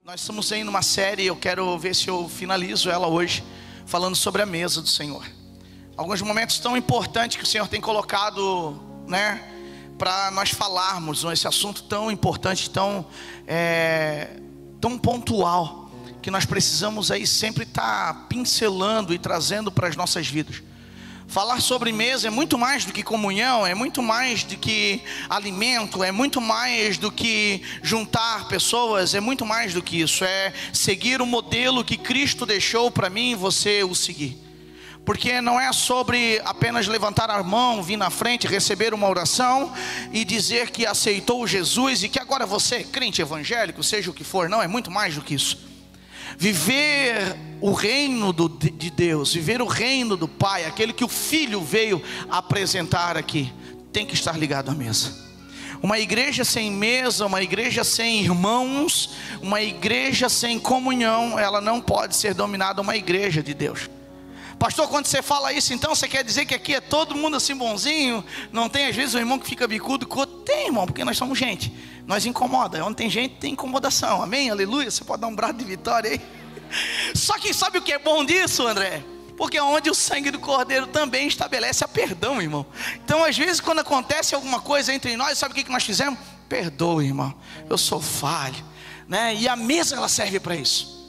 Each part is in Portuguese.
Nós estamos aí numa série, eu quero ver se eu finalizo ela hoje, falando sobre a mesa do Senhor. Alguns momentos tão importantes que o Senhor tem colocado, para nós falarmos esse assunto tão importante, tão pontual, que nós precisamos aí sempre estar pincelando e trazendo para as nossas vidas. Falar sobre mesa é muito mais do que comunhão, é muito mais do que alimento, é muito mais do que juntar pessoas, é muito mais do que isso. É seguir o modelo que Cristo deixou para mim e você o seguir. Porque não é sobre apenas levantar a mão, vir na frente, receber uma oração e dizer que aceitou Jesus e que agora você é crente evangélico, seja o que for. Não, é muito mais do que isso. Viver o reino de Deus, viver o reino do Pai, aquele que o Filho veio apresentar aqui, tem que estar ligado à mesa. Uma igreja sem mesa, uma igreja sem irmãos, uma igreja sem comunhão, ela não pode ser dominada uma igreja de Deus. Pastor, quando você fala isso, então você quer dizer que aqui é todo mundo assim bonzinho? Não tem às vezes um irmão que fica bicudo? Tem, irmão, porque nós somos gente. Nós incomoda, onde tem gente tem incomodação, amém, aleluia. Você pode dar um brado de vitória aí. Só que sabe o que é bom disso, André? Porque onde o sangue do Cordeiro também estabelece a perdão, irmão. Então às vezes quando acontece alguma coisa entre nós, sabe o que nós fizemos? Perdoa, irmão, eu sou falho, E a mesa ela serve para isso.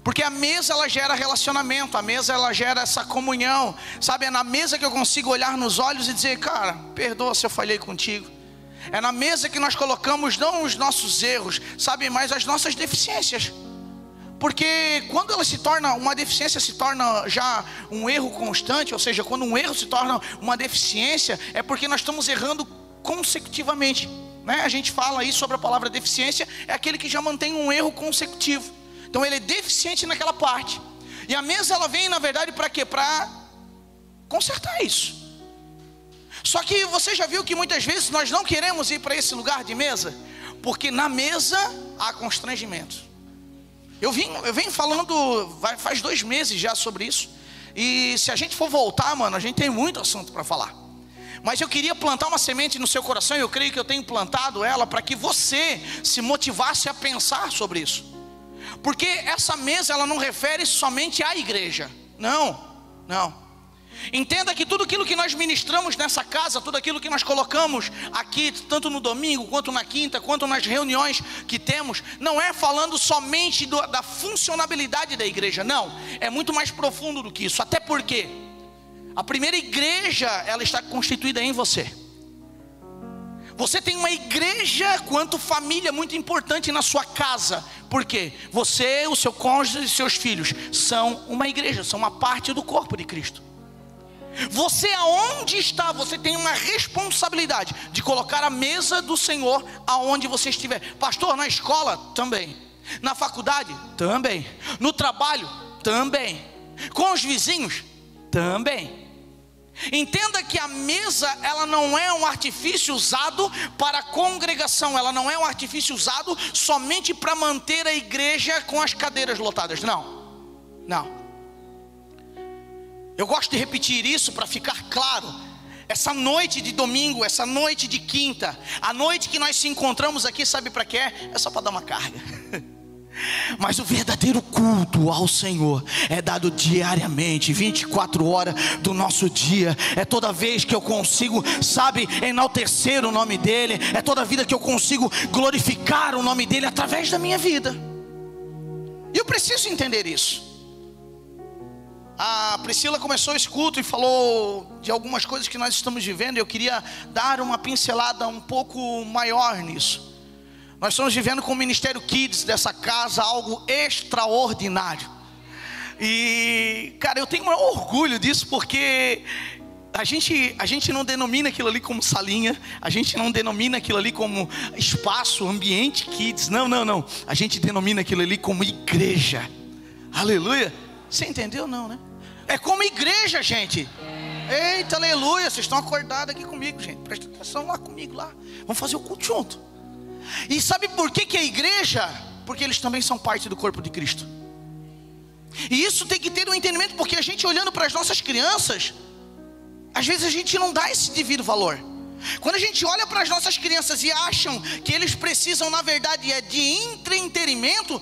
Porque a mesa ela gera relacionamento, a mesa ela gera essa comunhão, sabe? É na mesa que eu consigo olhar nos olhos e dizer, cara, perdoa se eu falhei contigo. É na mesa que nós colocamos não os nossos erros, sabe, mas as nossas deficiências. Porque quando ela se torna, uma deficiência se torna já um erro constante, ou seja, quando um erro se torna uma deficiência, é porque nós estamos errando consecutivamente, A gente fala aí sobre a palavra deficiência, é aquele que já mantém um erro consecutivo. Então ele é deficiente naquela parte. E a mesa ela vem na verdade para quê? Para consertar isso. Só que você já viu que muitas vezes nós não queremos ir para esse lugar de mesa, porque na mesa há constrangimento. Eu venho falando faz 2 meses já sobre isso. E se a gente for voltar, mano, a gente tem muito assunto para falar. Mas eu queria plantar uma semente no seu coração, e eu creio que eu tenho plantado ela para que você se motivasse a pensar sobre isso. Porque essa mesa ela não refere somente à igreja. Não. Entenda que tudo aquilo que nós ministramos nessa casa, tudo aquilo que nós colocamos aqui, tanto no domingo, quanto na quinta, quanto nas reuniões que temos, não é falando somente da funcionabilidade da igreja, não. É muito mais profundo do que isso. Até porque a primeira igreja, ela está constituída em você. Você tem uma igreja quanto família muito importante na sua casa. Por quê? Você, o seu cônjuge e seus filhos são uma igreja, são uma parte do corpo de Cristo. Você aonde está, você tem uma responsabilidade de colocar a mesa do Senhor aonde você estiver. Pastor, na escola? Também. Na faculdade? Também. No trabalho? Também. Com os vizinhos? Também. Entenda que a mesa ela não é um artifício usado para a congregação, ela não é um artifício usado somente para manter a igreja com as cadeiras lotadas. Não. Eu gosto de repetir isso para ficar claro. Essa noite de domingo, essa noite de quinta, a noite que nós se encontramos aqui, sabe para quê? É só para dar uma carga. Mas o verdadeiro culto ao Senhor é dado diariamente, 24 horas do nosso dia. É toda vez que eu consigo, enaltecer o nome dEle. É toda vida que eu consigo glorificar o nome dEle através da minha vida. E eu preciso entender isso. A Priscila começou esse culto e falou de algumas coisas que nós estamos vivendo. E eu queria dar uma pincelada um pouco maior nisso. Nós estamos vivendo com o Ministério Kids dessa casa algo extraordinário. E, cara, eu tenho um orgulho disso, porque a gente não denomina aquilo ali como salinha, a gente não denomina aquilo ali como espaço, ambiente Kids. Não. A gente denomina aquilo ali como igreja. Aleluia. Você entendeu? Não, É como igreja, gente. Eita, aleluia. Vocês estão acordados aqui comigo, gente. Presta atenção lá comigo lá. Vamos fazer o culto junto. E sabe por que é igreja? Porque eles também são parte do corpo de Cristo. E isso tem que ter um entendimento, porque a gente olhando para as nossas crianças, às vezes a gente não dá esse devido valor. Quando a gente olha para as nossas crianças e acham que eles precisam, na verdade, de entretenimento,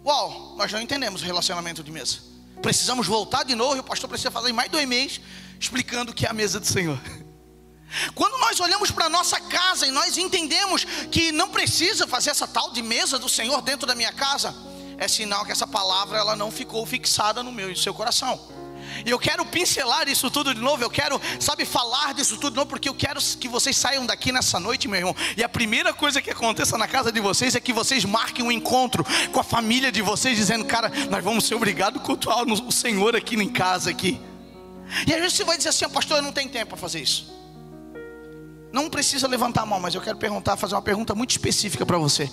Uau, nós não entendemos o relacionamento de mesa. Precisamos voltar de novo, e o pastor precisa fazer mais 2 meses explicando o que é a mesa do Senhor. Quando nós olhamos para a nossa casa e nós entendemos que não precisa fazer essa tal de mesa do Senhor dentro da minha casa, é sinal que essa palavra ela não ficou fixada no meu e no seu coração. E eu quero pincelar isso tudo de novo. Eu quero, falar disso tudo de novo, porque eu quero que vocês saiam daqui nessa noite, meu irmão, e a primeira coisa que aconteça na casa de vocês é que vocês marquem um encontro com a família de vocês, dizendo: cara, nós vamos ser obrigados a cultuar o Senhor aqui em casa aqui. E às vezes você vai dizer assim: pastor, eu não tenho tempo para fazer isso. Não precisa levantar a mão, mas eu quero fazer uma pergunta muito específica para você.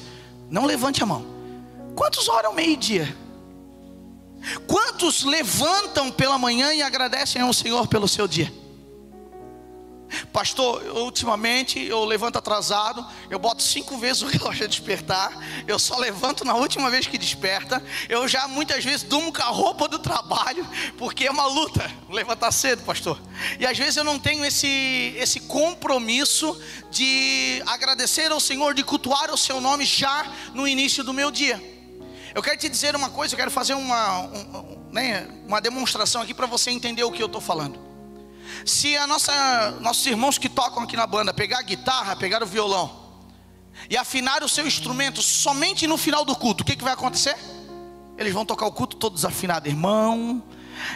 Não levante a mão. Quantos oram meio-dia? Quantos levantam pela manhã e agradecem ao Senhor pelo seu dia? Pastor, ultimamente eu levanto atrasado, eu boto 5 vezes o relógio a despertar, eu só levanto na última vez que desperta, eu já muitas vezes durmo com a roupa do trabalho, porque é uma luta levantar cedo, pastor. E às vezes eu não tenho esse compromisso de agradecer ao Senhor, de cultuar o seu nome já no início do meu dia. Eu quero te dizer uma coisa, eu quero fazer uma demonstração aqui para você entender o que eu estou falando. Se nossos irmãos que tocam aqui na banda pegar a guitarra, pegar o violão e afinar o seu instrumento somente no final do culto, o que vai acontecer? Eles vão tocar o culto todo desafinado. Irmão,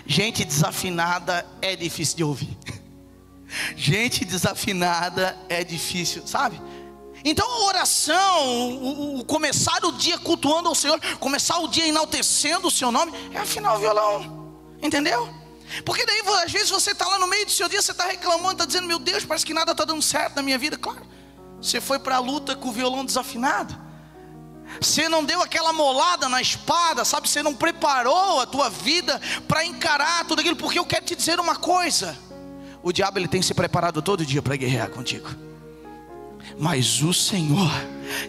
gente desafinada é difícil de ouvir. Gente desafinada é difícil, sabe? Então a oração, o começar o dia cultuando ao Senhor, começar o dia enaltecendo o seu nome, é afinar o violão, entendeu? Porque daí às vezes você está lá no meio do seu dia, você está reclamando, está dizendo: meu Deus, parece que nada está dando certo na minha vida. Claro, você foi para a luta com o violão desafinado, você não deu aquela molada na espada, sabe? Você não preparou a tua vida para encarar tudo aquilo. Porque eu quero te dizer uma coisa: o diabo ele tem se preparado todo dia para guerrear contigo, mas o Senhor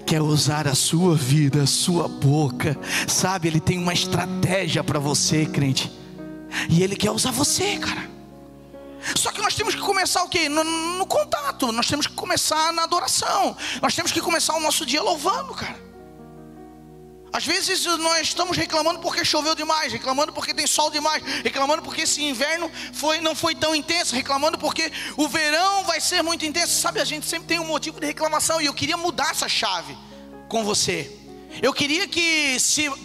quer usar a sua vida, a sua boca, sabe? Ele tem uma estratégia para você, crente, e Ele quer usar você, cara. Só que nós temos que começar o quê? No contato. Nós temos que começar na adoração. Nós temos que começar o nosso dia louvando, cara. Às vezes nós estamos reclamando porque choveu demais, reclamando porque tem sol demais, reclamando porque esse inverno não foi tão intenso, reclamando porque o verão vai ser muito intenso. Sabe, a gente sempre tem um motivo de reclamação. E eu queria mudar essa chave com você. Eu queria que,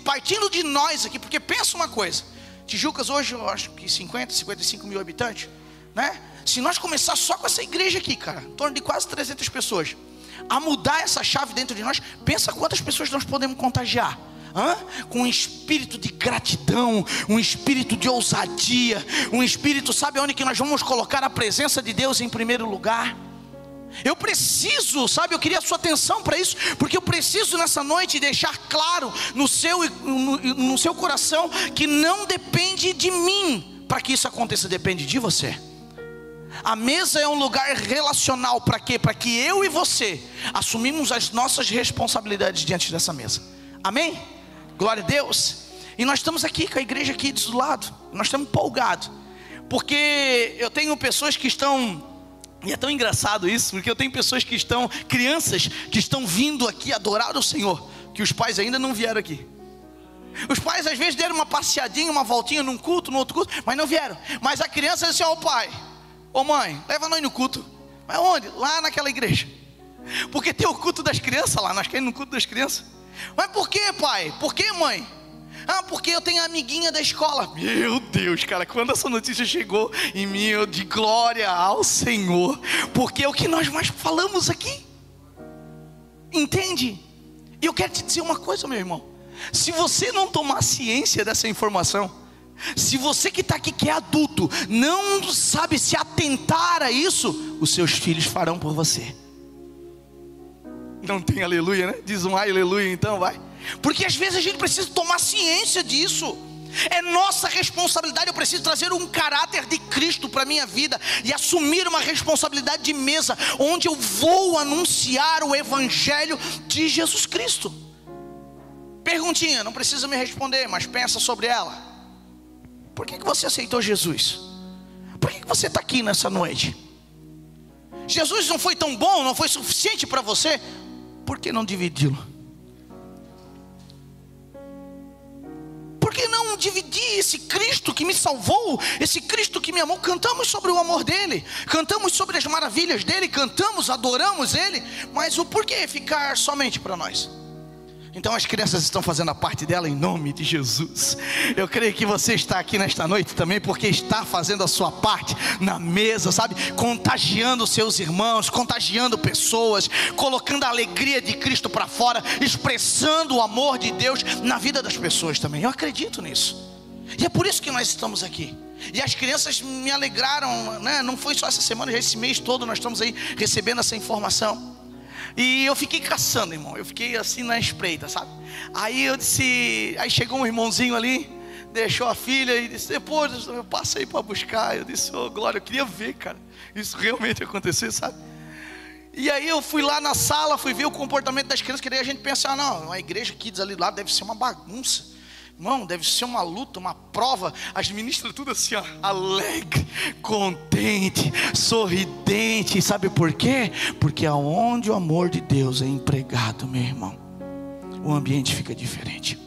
partindo de nós aqui, porque pensa uma coisa: Tijucas hoje eu acho que 55 mil habitantes, né? Se nós começar só com essa igreja aqui, cara, em torno de quase 300 pessoas, a mudar essa chave dentro de nós, pensa quantas pessoas nós podemos contagiar. Com um espírito de gratidão, um espírito de ousadia, um espírito, sabe onde que nós vamos colocar a presença de Deus em primeiro lugar? Eu preciso, sabe, eu queria a sua atenção para isso, porque eu preciso nessa noite deixar claro no seu coração que não depende de mim para que isso aconteça, depende de você. A mesa é um lugar relacional. Para quê? Para que eu e você assumimos as nossas responsabilidades diante dessa mesa. Amém? Glória a Deus. E nós estamos aqui com a igreja aqui do lado, nós estamos empolgados, porque eu tenho pessoas que estão... E é tão engraçado isso, porque eu tenho pessoas que estão, crianças que estão vindo aqui adorar o Senhor, que os pais ainda não vieram aqui. Os pais às vezes deram uma passeadinha, uma voltinha num culto, no outro culto, mas não vieram. Mas a criança disse assim: ó pai, ô mãe, leva nós no culto. Mas onde? Lá naquela igreja. Porque tem o culto das crianças lá, nós queremos no culto das crianças. Mas por que, pai? Por que, mãe? Porque eu tenho a amiguinha da escola. Meu Deus, cara, quando essa notícia chegou em mim, eu de glória ao Senhor, porque é o que nós mais falamos aqui. Entende? E eu quero te dizer uma coisa, meu irmão: se você não tomar ciência dessa informação, se você que está aqui que é adulto não sabe se atentar a isso, os seus filhos farão por você. Não tem aleluia, né? Diz um aleluia então, vai. Porque às vezes a gente precisa tomar ciência disso. É nossa responsabilidade. Eu preciso trazer um caráter de Cristo para a minha vida e assumir uma responsabilidade de mesa, onde eu vou anunciar o Evangelho de Jesus Cristo. Perguntinha, não precisa me responder, mas pensa sobre ela. Por que você aceitou Jesus? Por que você está aqui nessa noite? Jesus não foi tão bom, não foi suficiente para você? Por que não dividi-lo? dividir esse Cristo que me salvou, esse Cristo que me amou. Cantamos sobre o amor dele, cantamos sobre as maravilhas dele, cantamos, adoramos ele, mas o porquê ficar somente para nós? Então as crianças estão fazendo a parte dela em nome de Jesus. Eu creio que você está aqui nesta noite também porque está fazendo a sua parte na mesa, sabe? Contagiando seus irmãos, contagiando pessoas, colocando a alegria de Cristo para fora, expressando o amor de Deus na vida das pessoas também. Eu acredito nisso. E é por isso que nós estamos aqui. E as crianças me alegraram, né? Não foi só essa semana, já esse mês todo nós estamos aí recebendo essa informação. E eu fiquei caçando, irmão. Eu fiquei assim na espreita, sabe? Aí eu disse, aí chegou um irmãozinho ali, deixou a filha e disse, depois eu passei para buscar. Eu disse, ô Glória, eu queria ver, cara, isso realmente acontecer, sabe? E aí eu fui lá na sala, fui ver o comportamento das crianças, que daí a gente pensa, não, a igreja Kids ali lá deve ser uma bagunça. Irmão, deve ser uma luta, uma prova. As ministras tudo assim, ó, alegre, contente, sorridente. Sabe por quê? Porque aonde o amor de Deus é empregado, meu irmão, o ambiente fica diferente.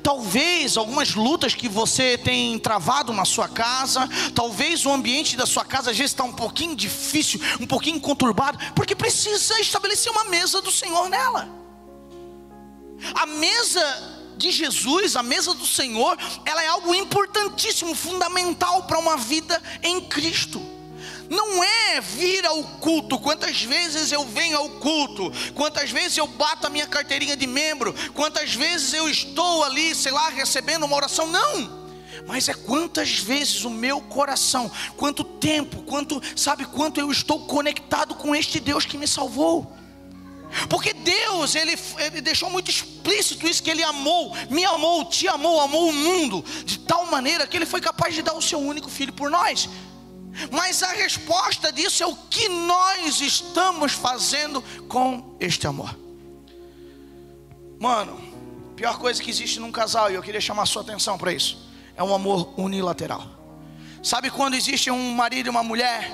Talvez algumas lutas que você tem travado na sua casa, talvez o ambiente da sua casa às vezes está um pouquinho difícil, um pouquinho conturbado, porque precisa estabelecer uma mesa do Senhor nela. A mesa de Jesus, a mesa do Senhor, ela é algo importantíssimo, fundamental para uma vida em Cristo. Não é vir ao culto, quantas vezes eu venho ao culto, quantas vezes eu bato a minha carteirinha de membro, quantas vezes eu estou ali, sei lá, recebendo uma oração, não. Mas é quantas vezes o meu coração, quanto tempo, quanto eu estou conectado com este Deus que me salvou. Porque Deus, ele deixou muito explícito isso, que Ele amou, me amou, te amou, amou o mundo de tal maneira que Ele foi capaz de dar o seu único filho por nós. Mas a resposta disso é o que nós estamos fazendo com este amor. Mano, a pior coisa que existe num casal, e eu queria chamar a sua atenção para isso, é um amor unilateral. Sabe quando existe um marido e uma mulher,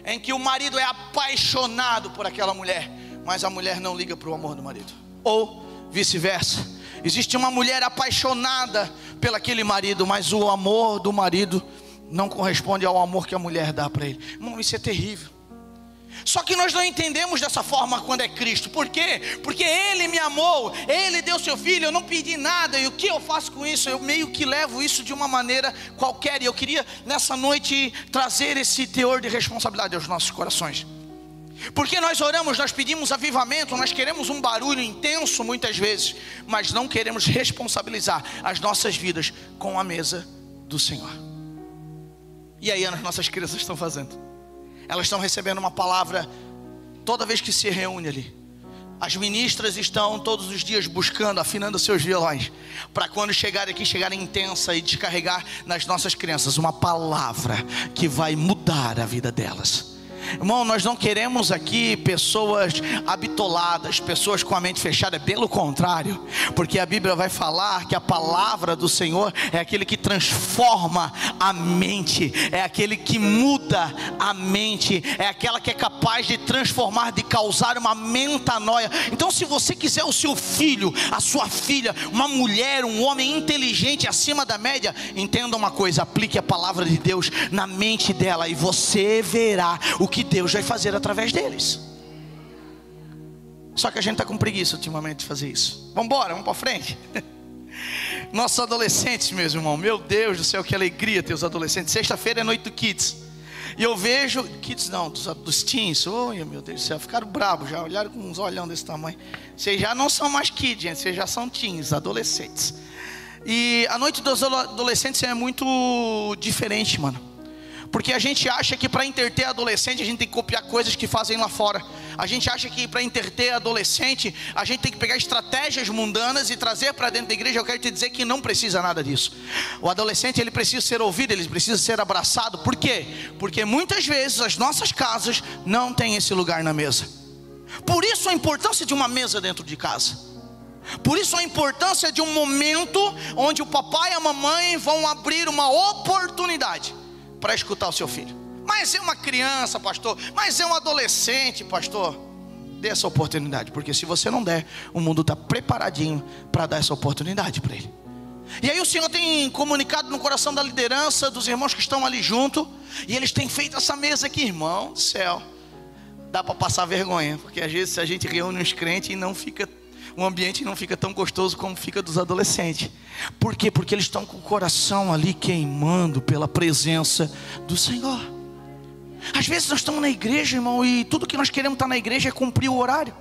em que o marido é apaixonado por aquela mulher, mas a mulher não liga para o amor do marido, ou vice-versa. Existe uma mulher apaixonada pelo aquele marido, mas o amor do marido não corresponde ao amor que a mulher dá para ele. Irmão, isso é terrível. Só que nós não entendemos dessa forma quando é Cristo. Por quê? Porque Ele me amou, Ele deu seu filho, eu não pedi nada. E o que eu faço com isso? Eu meio que levo isso de uma maneira qualquer. E eu queria nessa noite trazer esse teor de responsabilidade aos nossos corações. Porque nós oramos, nós pedimos avivamento, nós queremos um barulho intenso muitas vezes, mas não queremos responsabilizar as nossas vidas com a mesa do Senhor. E aí as nossas crianças estão fazendo, elas estão recebendo uma palavra toda vez que se reúne ali. As ministras estão todos os dias buscando, afinando seus violões, para quando chegarem aqui, chegarem intensa e descarregar nas nossas crianças uma palavra que vai mudar a vida delas. Irmão, nós não queremos aqui pessoas habitoladas, pessoas com a mente fechada, pelo contrário, porque a Bíblia vai falar que a palavra do Senhor é aquele que transforma a mente, é aquele que muda a mente, é aquela que é capaz de transformar, de causar uma metanoia. Então, se você quiser o seu filho, a sua filha, uma mulher, um homem inteligente acima da média, entenda uma coisa, aplique a palavra de Deus na mente dela e você verá o que Deus vai fazer através deles. Só que a gente está com preguiça ultimamente de fazer isso. Vamos embora, vamos para frente. Nossos adolescentes, meus irmãos, meu Deus do céu, que alegria ter os adolescentes. Sexta-feira é noite do Kids. E eu vejo, Kids não, dos teens. Oh, meu Deus do céu, ficaram bravos já, olharam com uns olhão desse tamanho. Vocês já não são mais kids, gente, vocês já são teens, adolescentes. E a noite dos adolescentes é muito diferente, mano. Porque a gente acha que para entreter adolescente a gente tem que copiar coisas que fazem lá fora. A gente acha que para entreter adolescente a gente tem que pegar estratégias mundanas e trazer para dentro da igreja. Eu quero te dizer que não precisa nada disso. O adolescente, ele precisa ser ouvido, ele precisa ser abraçado. Por quê? Porque muitas vezes as nossas casas não têm esse lugar na mesa. Por isso a importância de uma mesa dentro de casa. Por isso a importância de um momento onde o papai e a mamãe vão abrir uma oportunidade para escutar o seu filho. Mas é uma criança, pastor, mas é um adolescente, pastor. Dê essa oportunidade, porque se você não der, o mundo está preparadinho para dar essa oportunidade para ele. E aí o Senhor tem comunicado no coração da liderança, dos irmãos que estão ali junto, e eles têm feito essa mesa aqui, irmão do céu. Dá para passar vergonha, porque às vezes a gente reúne uns crentes e não fica, o ambiente não fica tão gostoso como fica dos adolescentes. Por quê? Porque eles estão com o coração ali queimando pela presença do Senhor. Às vezes nós estamos na igreja, irmão, e tudo que nós queremos estar na igreja é cumprir o horário.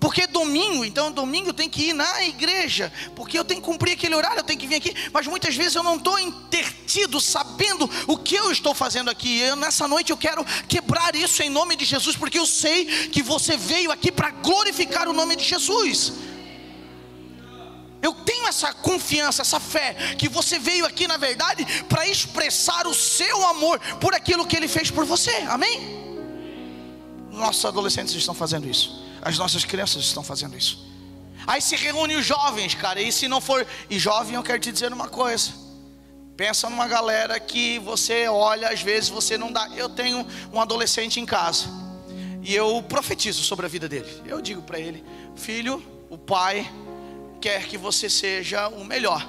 Porque domingo, então domingo eu tenho que ir na igreja, porque eu tenho que cumprir aquele horário, eu tenho que vir aqui. Mas muitas vezes eu não estou intertido, sabendo o que eu estou fazendo aqui. Nessa noite eu quero quebrar isso em nome de Jesus, porque eu sei que você veio aqui para glorificar o nome de Jesus. Eu tenho essa confiança, essa fé, que você veio aqui na verdade para expressar o seu amor por aquilo que Ele fez por você, amém? Nossos adolescentes estão fazendo isso, as nossas crianças estão fazendo isso. Aí se reúne os jovens, cara, e se não for, e jovem eu quero te dizer uma coisa, pensa numa galera que você olha, às vezes você não dá. Eu tenho um adolescente em casa, e eu profetizo sobre a vida dele. Eu digo para ele: filho, o pai quer que você seja o melhor.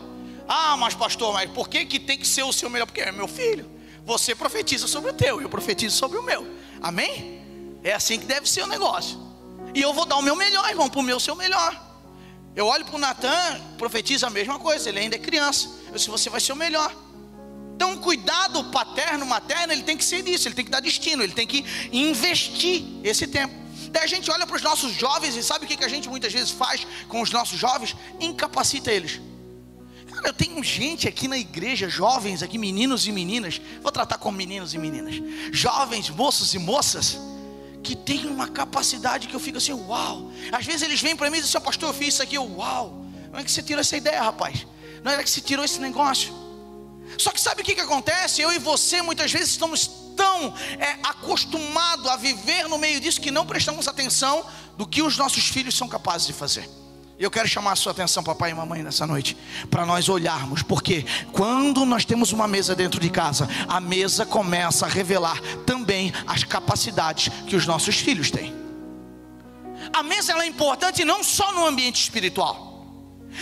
Ah, mas pastor, mas por que tem que ser o seu melhor? Porque é meu filho. Você profetiza sobre o teu, eu profetizo sobre o meu, amém? É assim que deve ser o negócio. E eu vou dar o meu melhor, irmão, para o meu ser o melhor. Eu olho para o Natan, profetiza a mesma coisa, ele ainda é criança. Eu disse: você vai ser o melhor. Então o cuidado paterno, materno, ele tem que ser isso, ele tem que dar destino, ele tem que investir esse tempo. Daí a gente olha para os nossos jovens e sabe o que a gente muitas vezes faz com os nossos jovens? Incapacita eles. Cara, eu tenho gente aqui na igreja, jovens aqui, meninos e meninas, vou tratar como meninos e meninas, jovens, moços e moças, que tem uma capacidade que eu fico assim, uau. Às vezes eles vêm para mim e dizem: pastor, eu fiz isso aqui, uau. Não é que você tirou essa ideia, rapaz, não era que você tirou esse negócio. Só que sabe o que acontece? Eu e você muitas vezes estamos tão acostumados a viver no meio disso, que não prestamos atenção do que os nossos filhos são capazes de fazer. Eu quero chamar a sua atenção, papai e mamãe, nessa noite, para nós olharmos, porque quando nós temos uma mesa dentro de casa, a mesa começa a revelar também as capacidades que os nossos filhos têm. A mesa ela é importante não só no ambiente espiritual.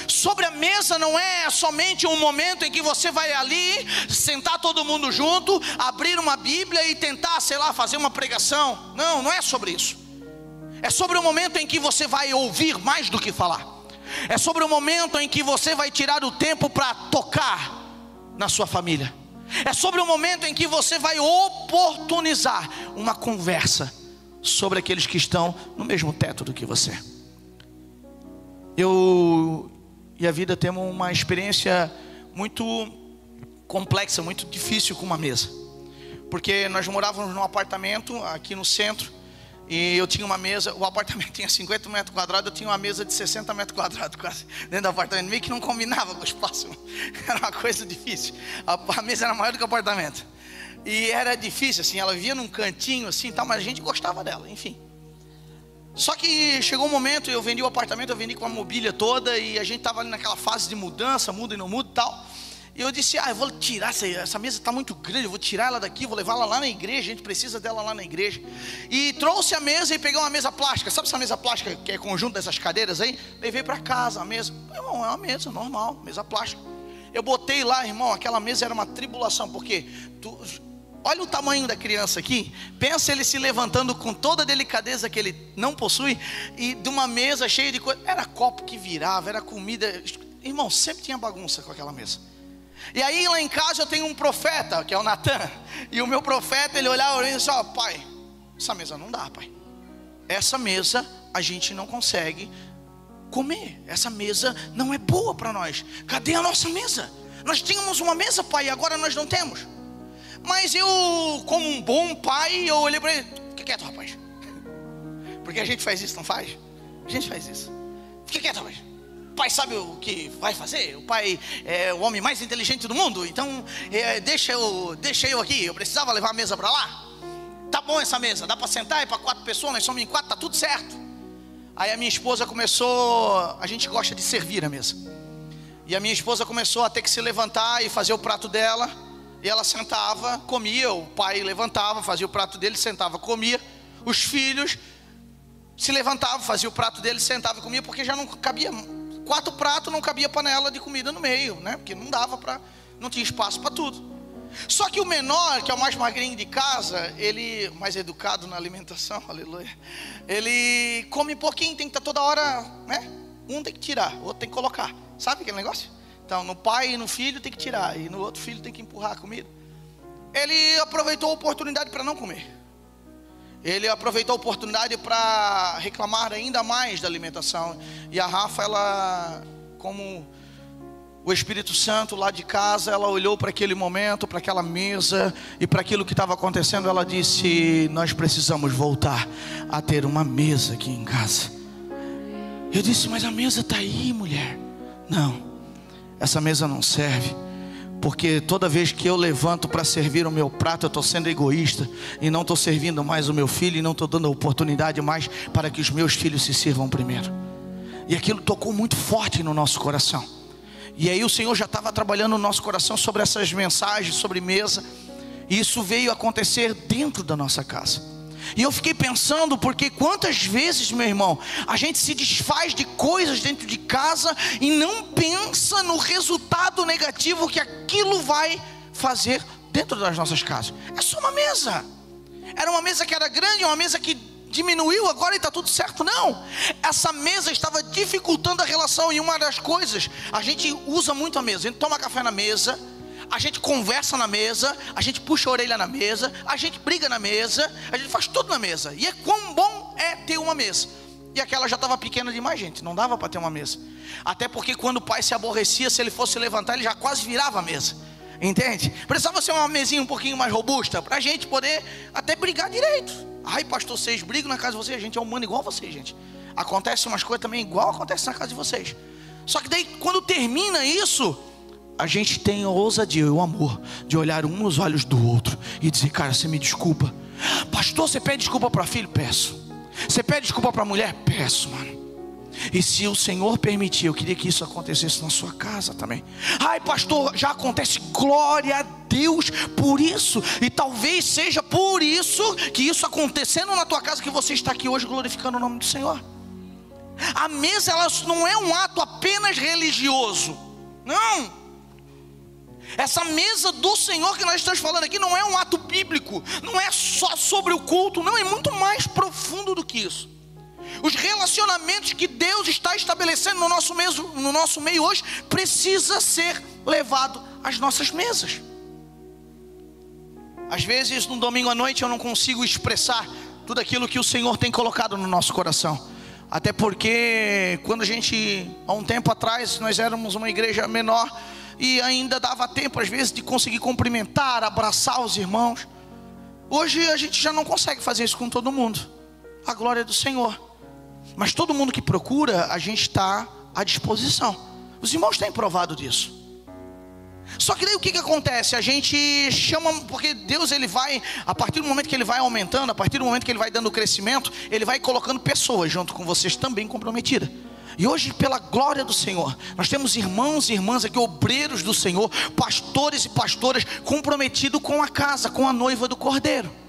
Sobre a mesa não é somente um momento em que você vai ali, sentar todo mundo junto, abrir uma Bíblia e tentar, sei lá, fazer uma pregação. Não, não é sobre isso. É sobre o momento em que você vai ouvir mais do que falar. É sobre o momento em que você vai tirar o tempo para tocar na sua família. É sobre o momento em que você vai oportunizar uma conversa sobre aqueles que estão no mesmo teto do que você. Eu e a vida temos uma experiência muito complexa, muito difícil com uma mesa. Porque nós morávamos num apartamento aqui no centro, e eu tinha uma mesa, o apartamento tinha 50 metros quadrados, eu tinha uma mesa de 60 metros quadrados quase dentro do apartamento, meio que não combinava com o espaço, era uma coisa difícil. A mesa era maior do que o apartamento, e era difícil assim, ela vivia num cantinho assim, tal, mas a gente gostava dela, enfim. Só que chegou um momento, eu vendi o apartamento, eu vendi com a mobília toda, e a gente estava ali naquela fase de mudança, muda e não muda e tal. E eu disse: eu vou tirar essa mesa, está muito grande, eu vou tirar ela daqui, vou levar ela lá na igreja, a gente precisa dela lá na igreja. E trouxe a mesa e peguei uma mesa plástica, sabe essa mesa plástica que é conjunto dessas cadeiras aí? Levei para casa a mesa, irmão, é uma mesa normal, mesa plástica. Eu botei lá, irmão, aquela mesa era uma tribulação, porque olha o tamanho da criança aqui, pensa ele se levantando com toda a delicadeza que ele não possui, e de uma mesa cheia de coisa, era copo que virava, era comida, irmão, sempre tinha bagunça com aquela mesa. E aí lá em casa eu tenho um profeta, que é o Natan, e o meu profeta, ele olhava e disse: pai, essa mesa não dá, pai, essa mesa a gente não consegue comer, essa mesa não é boa para nós. Cadê a nossa mesa? Nós tínhamos uma mesa, pai, e agora nós não temos. Mas eu, como um bom pai, eu olhei para ele: fica quieto, rapaz, porque a gente faz isso, não faz? A gente faz isso. Fica quieto, rapaz. O pai sabe o que vai fazer, o pai é o homem mais inteligente do mundo, então deixa eu aqui, eu precisava levar a mesa para lá. Tá bom essa mesa, dá para sentar, é para 4 pessoas, nós somos em 4, tá tudo certo. Aí a minha esposa começou, a gente gosta de servir a mesa, e a minha esposa começou a ter que se levantar e fazer o prato dela, e ela sentava, comia, o pai levantava, fazia o prato dele, sentava, comia. Os filhos se levantavam, faziam o prato dele, sentavam e comia, porque já não cabia 4 pratos, não cabia panela de comida no meio, né? Porque não dava para, não tinha espaço para tudo. Só que o menor, que é o mais magrinho de casa, ele, mais educado na alimentação, aleluia, ele come pouquinho, tem que estar toda hora, né? Um tem que tirar, o outro tem que colocar. Sabe aquele negócio? Então, no pai e no filho tem que tirar, e no outro filho tem que empurrar a comida. Ele aproveitou a oportunidade para não comer. Ele aproveitou a oportunidade para reclamar ainda mais da alimentação. E a Rafa, ela, como o Espírito Santo lá de casa, ela olhou para aquele momento, para aquela mesa e para aquilo que estava acontecendo. Ela disse: nós precisamos voltar a ter uma mesa aqui em casa. Eu disse: mas a mesa está aí, mulher. Não, essa mesa não serve, porque toda vez que eu levanto para servir o meu prato, eu estou sendo egoísta e não estou servindo mais o meu filho, e não estou dando a oportunidade mais para que os meus filhos se sirvam primeiro. E aquilo tocou muito forte no nosso coração. E aí o Senhor já estava trabalhando no nosso coração sobre essas mensagens, sobre mesa. E isso veio acontecer dentro da nossa casa. E eu fiquei pensando, porque quantas vezes, meu irmão, a gente se desfaz de coisas dentro de casa e não pensa no resultado negativo que aquilo vai fazer dentro das nossas casas. É só uma mesa. Era uma mesa que era grande, uma mesa que diminuiu agora e está tudo certo. Não, essa mesa estava dificultando a relação. E uma das coisas, a gente usa muito a mesa. A gente toma café na mesa, a gente conversa na mesa, a gente puxa a orelha na mesa, a gente briga na mesa, a gente faz tudo na mesa. E é quão bom é ter uma mesa. E aquela já estava pequena demais, gente, não dava para ter uma mesa. Até porque quando o pai se aborrecia, se ele fosse levantar, ele já quase virava a mesa. Entende? Precisava ser uma mesinha um pouquinho mais robusta, para a gente poder até brigar direito. Ai, pastor, vocês brigam na casa de vocês? A gente é humano igual a vocês, gente. Acontece umas coisas também igual acontece na casa de vocês. Só que daí, quando termina isso, a gente tem a ousadia e o amor de olhar um nos olhos do outro e dizer: cara, você me desculpa. Pastor, você pede desculpa para filho? Peço. Você pede desculpa para mulher? Peço, mano. E se o Senhor permitir, eu queria que isso acontecesse na sua casa também. Ai, pastor, já acontece. Glória a Deus por isso. E talvez seja por isso que isso acontecendo na tua casa, que você está aqui hoje glorificando o nome do Senhor. A mesa, ela não é um ato apenas religioso. Não. Essa mesa do Senhor que nós estamos falando aqui não é um ato bíblico, não é só sobre o culto, não, é muito mais profundo do que isso. Os relacionamentos que Deus está estabelecendo no nosso meio hoje precisa ser levado às nossas mesas. Às vezes no domingo à noite eu não consigo expressar tudo aquilo que o Senhor tem colocado no nosso coração. Até porque quando a gente, há um tempo atrás, nós éramos uma igreja menor e ainda dava tempo às vezes de conseguir cumprimentar, abraçar os irmãos. Hoje a gente já não consegue fazer isso com todo mundo. A glória é do Senhor. Mas todo mundo que procura, a gente está à disposição. Os irmãos têm provado disso. Só que daí o que acontece? A gente chama, porque Deus, ele vai, a partir do momento que ele vai aumentando, a partir do momento que ele vai dando crescimento, ele vai colocando pessoas junto com vocês também comprometidas. E hoje, pela glória do Senhor, nós temos irmãos e irmãs aqui, obreiros do Senhor, pastores e pastoras comprometidos com a casa, com a noiva do Cordeiro.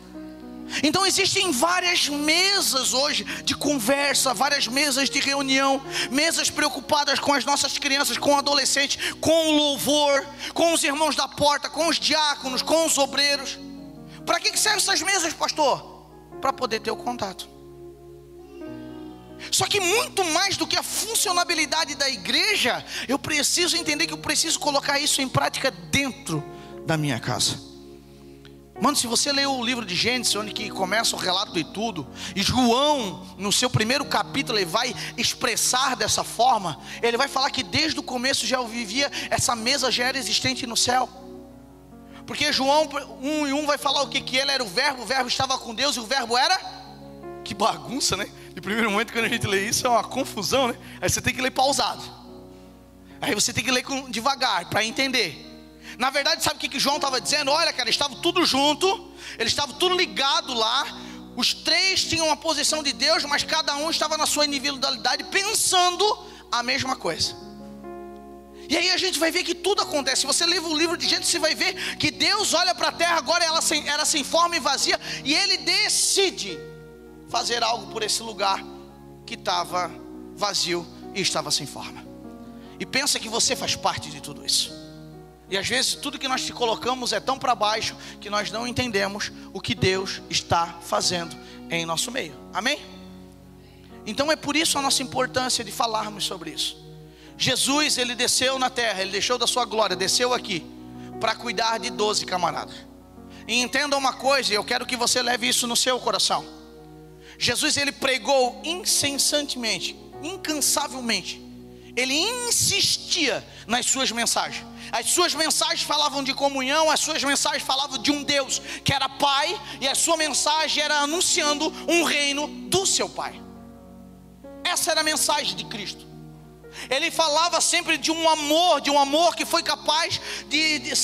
Então existem várias mesas hoje de conversa, várias mesas de reunião, mesas preocupadas com as nossas crianças, com adolescentes, com o louvor, com os irmãos da porta, com os diáconos, com os obreiros. Para que servem essas mesas, pastor? Para poder ter o contato. Só que muito mais do que a funcionalidade da igreja, eu preciso entender que eu preciso colocar isso em prática dentro da minha casa. Mano, se você ler o livro de Gênesis, onde que começa o relato de tudo, e João, no seu primeiro capítulo, ele vai expressar dessa forma. Ele vai falar que desde o começo já vivia, essa mesa já era existente no céu. Porque João 1:1 vai falar o que ele era o verbo estava com Deus e o verbo era... Que bagunça, né? De primeiro momento, quando a gente lê isso, é uma confusão, né? Aí você tem que ler pausado. Aí você tem que ler devagar, para entender. Na verdade, sabe o que João estava dizendo? Olha, cara, estava tudo junto, eles estavam tudo ligado lá. Os três tinham uma posição de Deus, mas cada um estava na sua individualidade, pensando a mesma coisa. E aí a gente vai ver que tudo acontece. Se você lê o livro de Gênesis, você vai ver que Deus olha para a terra, agora ela era sem forma e vazia, e Ele decide fazer algo por esse lugar que estava vazio e estava sem forma. e pensa que você faz parte de tudo isso. E às vezes tudo que nós te colocamos é tão para baixo que nós não entendemos o que Deus está fazendo em nosso meio. Amém? Então é por isso a nossa importância de falarmos sobre isso. Jesus, ele desceu na terra, ele deixou da sua glória, desceu aqui para cuidar de 12 camaradas. E entenda uma coisa, e eu quero que você leve isso no seu coração. Jesus, ele pregou incessantemente, incansavelmente. Ele insistia nas suas mensagens. As suas mensagens falavam de comunhão, as suas mensagens falavam de um Deus que era Pai, e a sua mensagem era anunciando um reino do seu Pai. Essa era a mensagem de Cristo. Ele falava sempre de um amor que foi capaz de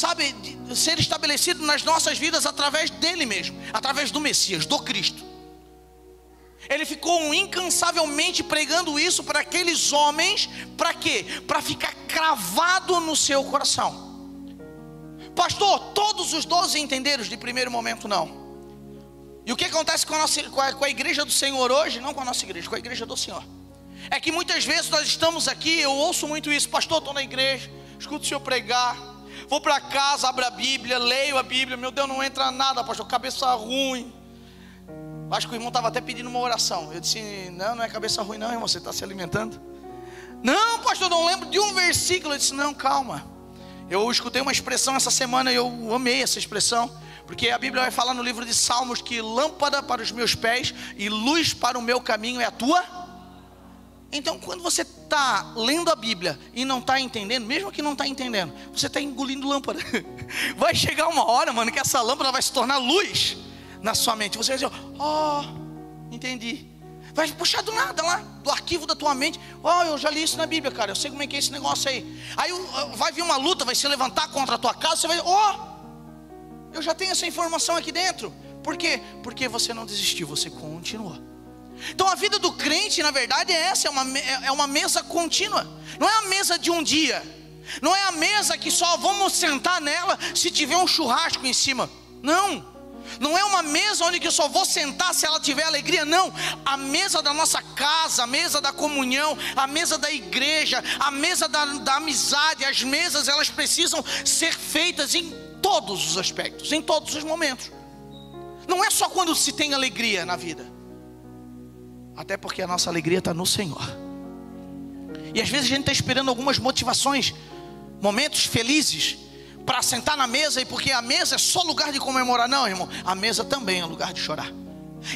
ser estabelecido nas nossas vidas através dele mesmo, através do Messias, do Cristo. Ele ficou incansavelmente pregando isso para aqueles homens. Para quê? Para ficar cravado no seu coração. Pastor, todos os 12 entenderam de primeiro momento? Não. E o que acontece com a igreja do Senhor hoje? Não com a nossa igreja, com a igreja do Senhor. É que muitas vezes nós estamos aqui, eu ouço muito isso. Pastor, estou na igreja, escuto o senhor pregar, vou para casa, abro a Bíblia, leio a Bíblia. Meu Deus, não entra nada, pastor, cabeça ruim. Acho que o irmão estava até pedindo uma oração. Eu disse, não é cabeça ruim não, irmão, você está se alimentando. Não, pastor, não lembro de um versículo. Eu disse, não, calma. Eu escutei uma expressão essa semana e eu amei essa expressão. Porque a Bíblia vai falar no livro de Salmos que lâmpada para os meus pés e luz para o meu caminho é a tua. Então quando você está lendo a Bíblia e não está entendendo, mesmo que não está entendendo, você está engolindo lâmpada. Vai chegar uma hora, mano, que essa lâmpada vai se tornar luz na sua mente. Você vai dizer, entendi. Vai puxar do nada lá, do arquivo da tua mente. Eu já li isso na Bíblia, cara, eu sei como é que é esse negócio aí. Aí vai vir uma luta, vai se levantar contra a tua casa. Você vai dizer, eu já tenho essa informação aqui dentro. Por quê? Porque você não desistiu, você continuou. Então a vida do crente, na verdade, é essa, é uma mesa contínua. Não é a mesa de um dia. Não é a mesa que só vamos sentar nela se tiver um churrasco em cima. Não é uma mesa onde que eu só vou sentar se ela tiver alegria. Não, a mesa da nossa casa, a mesa da comunhão, a mesa da igreja, a mesa da amizade. As mesas, elas precisam ser feitas em todos os aspectos, em todos os momentos. Não é só quando se tem alegria na vida. Até porque a nossa alegria está no Senhor. E às vezes a gente está esperando algumas motivações, momentos felizes, para sentar na mesa, e porque a mesa é só lugar de comemorar. Não, irmão, a mesa também é lugar de chorar.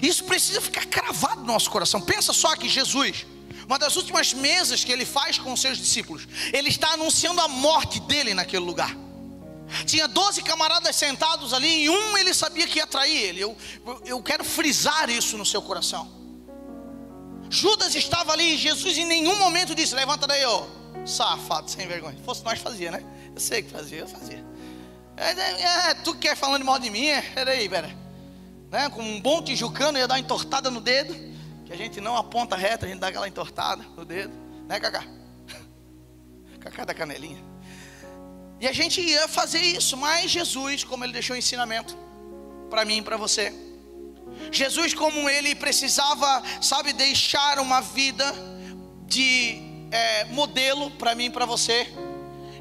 Isso precisa ficar cravado no nosso coração. Pensa só que Jesus, uma das últimas mesas que ele faz com os seus discípulos, ele está anunciando a morte dele naquele lugar. Tinha 12 camaradas sentados ali, e um ele sabia que ia trair ele. Eu quero frisar isso no seu coração. Judas estava ali, e Jesus em nenhum momento disse, levanta daí, safado, sem vergonha. Se fosse nós, fazia, né? Eu sei que fazia, eu fazia. Tu que quer falando mal de mim, peraí. Né? Com um bom tijucano, ia dar uma entortada no dedo, que a gente não aponta reto, a gente dá aquela entortada no dedo, né, Cacá? Cacá da canelinha. E a gente ia fazer isso, mas Jesus, como ele deixou o ensinamento para mim e para você, Jesus, como ele precisava, deixar uma vida de modelo para mim e para você,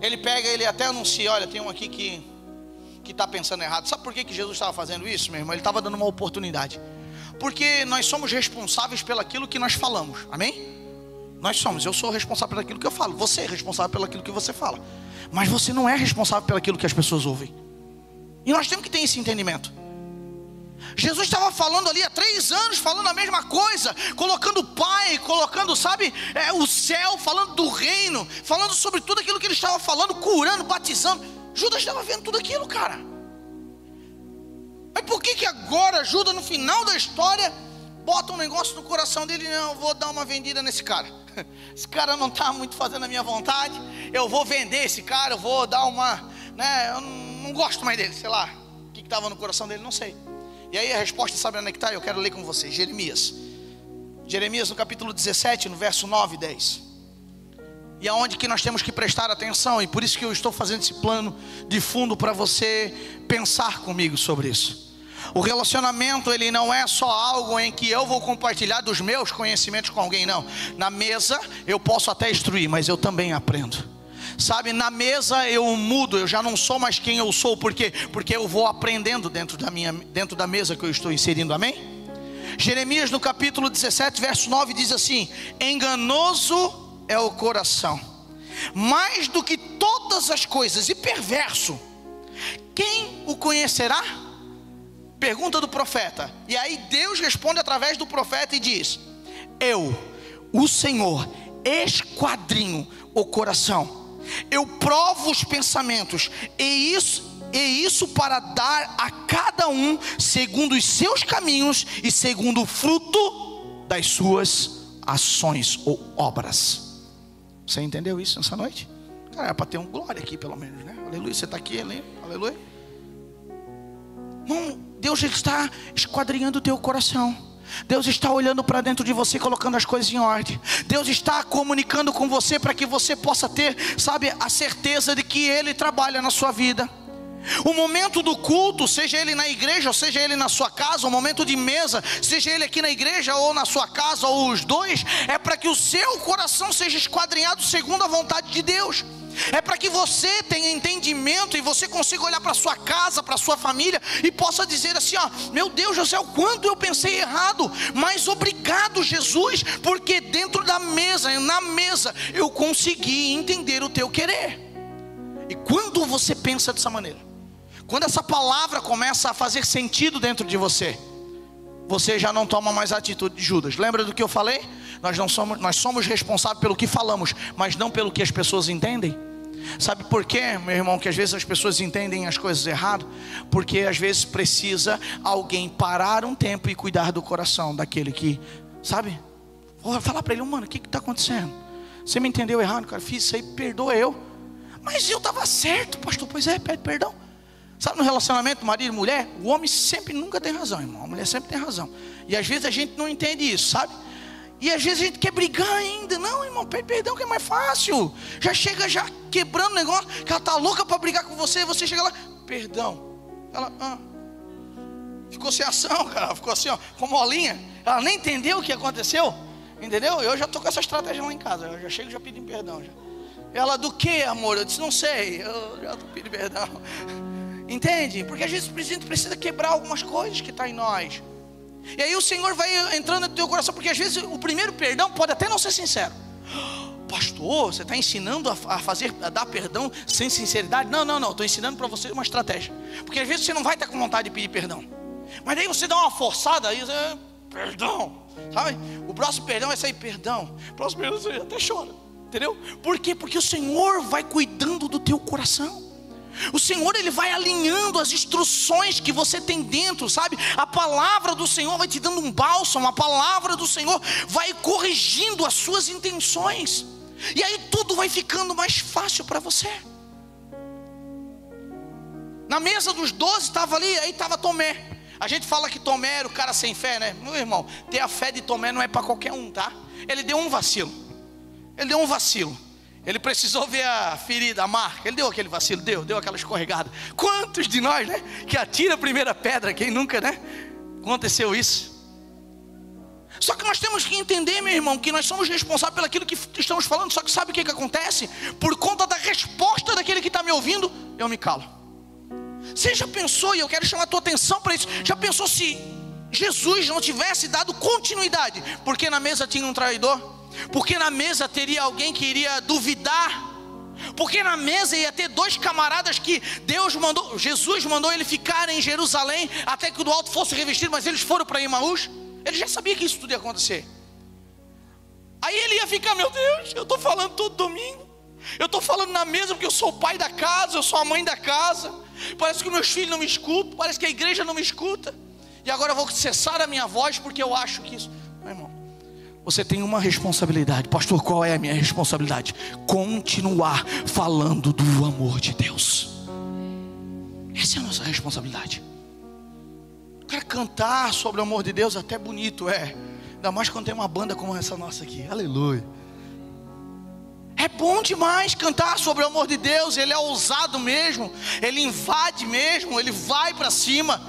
ele até anuncia, olha, tem um aqui que está pensando errado. Sabe por que Jesus estava fazendo isso, meu irmão? Ele estava dando uma oportunidade. Porque nós somos responsáveis pelaquilo que nós falamos, amém? Eu sou responsável pelaquilo que eu falo, você é responsável pelaquilo que você fala, mas você não é responsável pelaquilo que as pessoas ouvem. E nós temos que ter esse entendimento. Jesus estava falando ali há 3 anos, falando a mesma coisa, colocando o Pai, colocando, o céu, falando do reino, falando sobre tudo aquilo que ele estava falando, curando, batizando. Judas estava vendo tudo aquilo, cara. Mas por que agora Judas, no final da história, bota um negócio no coração dele? Não, eu vou dar uma vendida nesse cara. Esse cara não está muito fazendo a minha vontade, eu vou vender esse cara, eu vou dar uma, eu não gosto mais dele, sei lá, o que estava no coração dele, não sei. E aí a resposta, sabe onde é que está? Eu quero ler com vocês, Jeremias no capítulo 17, no verso 9 e 10. E aonde que nós temos que prestar atenção, e por isso que eu estou fazendo esse plano de fundo para você pensar comigo sobre isso. O relacionamento, ele não é só algo em que eu vou compartilhar dos meus conhecimentos com alguém, não. Na mesa eu posso até instruir, mas eu também aprendo. Sabe, na mesa eu mudo, eu já não sou mais quem eu sou. Por quê? Porque eu vou aprendendo dentro da mesa que eu estou inserindo, amém? Jeremias no capítulo 17, verso 9 diz assim: enganoso é o coração, mais do que todas as coisas, e perverso, quem o conhecerá? Pergunta do profeta. E aí Deus responde através do profeta e diz: eu, o Senhor, esquadrinho o coração, eu provo os pensamentos, e isso para dar a cada um segundo os seus caminhos e segundo o fruto das suas ações ou obras. Você entendeu isso nessa noite? Cara, é para ter um glória aqui pelo menos, né? Aleluia, você está aqui, aleluia. Irmão, Deus está esquadrinhando o teu coração. Deus está olhando para dentro de você, colocando as coisas em ordem. Deus está comunicando com você para que você possa ter, sabe, a certeza de que Ele trabalha na sua vida. O momento do culto, seja ele na igreja ou seja ele na sua casa, o momento de mesa, seja ele aqui na igreja ou na sua casa, ou os dois, é para que o seu coração seja esquadrinhado segundo a vontade de Deus. É para que você tenha entendimento e você consiga olhar para a sua casa, para a sua família e possa dizer assim: ó, meu Deus do céu, quanto eu pensei errado, mas obrigado, Jesus, porque dentro da mesa, na mesa, eu consegui entender o teu querer. E quando você pensa dessa maneira, quando essa palavra começa a fazer sentido dentro de você, você já não toma mais a atitude de Judas. Lembra do que eu falei? Nós somos responsáveis pelo que falamos, mas não pelo que as pessoas entendem. Sabe por quê, meu irmão, que às vezes as pessoas entendem as coisas errado? Porque às vezes precisa alguém parar um tempo e cuidar do coração daquele que, sabe, vou falar para ele: mano, o que está acontecendo? Você me entendeu errado, cara, fiz isso aí, perdoa eu. Mas eu estava certo, pastor. Pois é, pede perdão. Sabe, no relacionamento marido e mulher, o homem sempre nunca tem razão, irmão. A mulher sempre tem razão. E às vezes a gente não entende isso, sabe? E às vezes a gente quer brigar ainda. Não, irmão, pede perdão que é mais fácil. Já chega já quebrando o negócio, que ela está louca para brigar com você. E você chega lá, perdão. Ela, ficou sem ação, cara. Ficou assim, ó, com molinha. Ela nem entendeu o que aconteceu. Entendeu? Eu já estou com essa estratégia lá em casa. Eu já chego já pedindo perdão. Já. Ela, do que, amor? Eu disse: não sei. Eu já estou pedindo perdão. Entende? Porque às vezes a gente precisa quebrar algumas coisas que estão em nós. E aí o Senhor vai entrando no teu coração. Porque às vezes o primeiro perdão pode até não ser sincero. Pastor, você está ensinando a dar perdão sem sinceridade? Não, estou ensinando para você uma estratégia. Porque às vezes você não vai estar com vontade de pedir perdão, mas daí você dá uma forçada aí, perdão, sabe? O próximo perdão vai sair perdão. O próximo perdão você até chora. Entendeu? Por quê? Porque o Senhor vai cuidando do teu coração. O Senhor, Ele vai alinhando as instruções que você tem dentro, sabe? A palavra do Senhor vai te dando um bálsamo. A palavra do Senhor vai corrigindo as suas intenções. E aí tudo vai ficando mais fácil para você. Na mesa dos 12 estava ali, aí estava Tomé. A gente fala que Tomé era o cara sem fé, né? Meu irmão, ter a fé de Tomé não é para qualquer um, tá? Ele deu um vacilo. Ele precisou ver a ferida, a marca. Ele deu aquele vacilo, deu aquela escorregada. Quantos de nós, né, que atira a primeira pedra? Quem nunca, né, aconteceu isso? Só que nós temos que entender, meu irmão, que nós somos responsáveis pelo aquilo que estamos falando. Só que sabe o que acontece? Por conta da resposta daquele que está me ouvindo, eu me calo. Você já pensou, e eu quero chamar a tua atenção para isso, já pensou se Jesus não tivesse dado continuidade? Porque na mesa tinha um traidor? Porque na mesa teria alguém que iria duvidar? Porque na mesa ia ter dois camaradas que Jesus mandou ele ficar em Jerusalém até que o do alto fosse revestido, mas eles foram para Emaús? Ele já sabia que isso tudo ia acontecer. Aí ele ia ficar: meu Deus, eu estou falando todo domingo, eu estou falando na mesa porque eu sou o pai da casa, eu sou a mãe da casa, parece que meus filhos não me escutam, parece que a igreja não me escuta, e agora eu vou cessar a minha voz porque eu acho que isso... Meu irmão, você tem uma responsabilidade. Pastor, qual é a minha responsabilidade? Continuar falando do amor de Deus. Essa é a nossa responsabilidade. Cara, cantar sobre o amor de Deus até bonito é. Ainda mais quando tem uma banda como essa nossa aqui. Aleluia. É bom demais cantar sobre o amor de Deus. Ele é ousado mesmo. Ele invade mesmo. Ele vai para cima.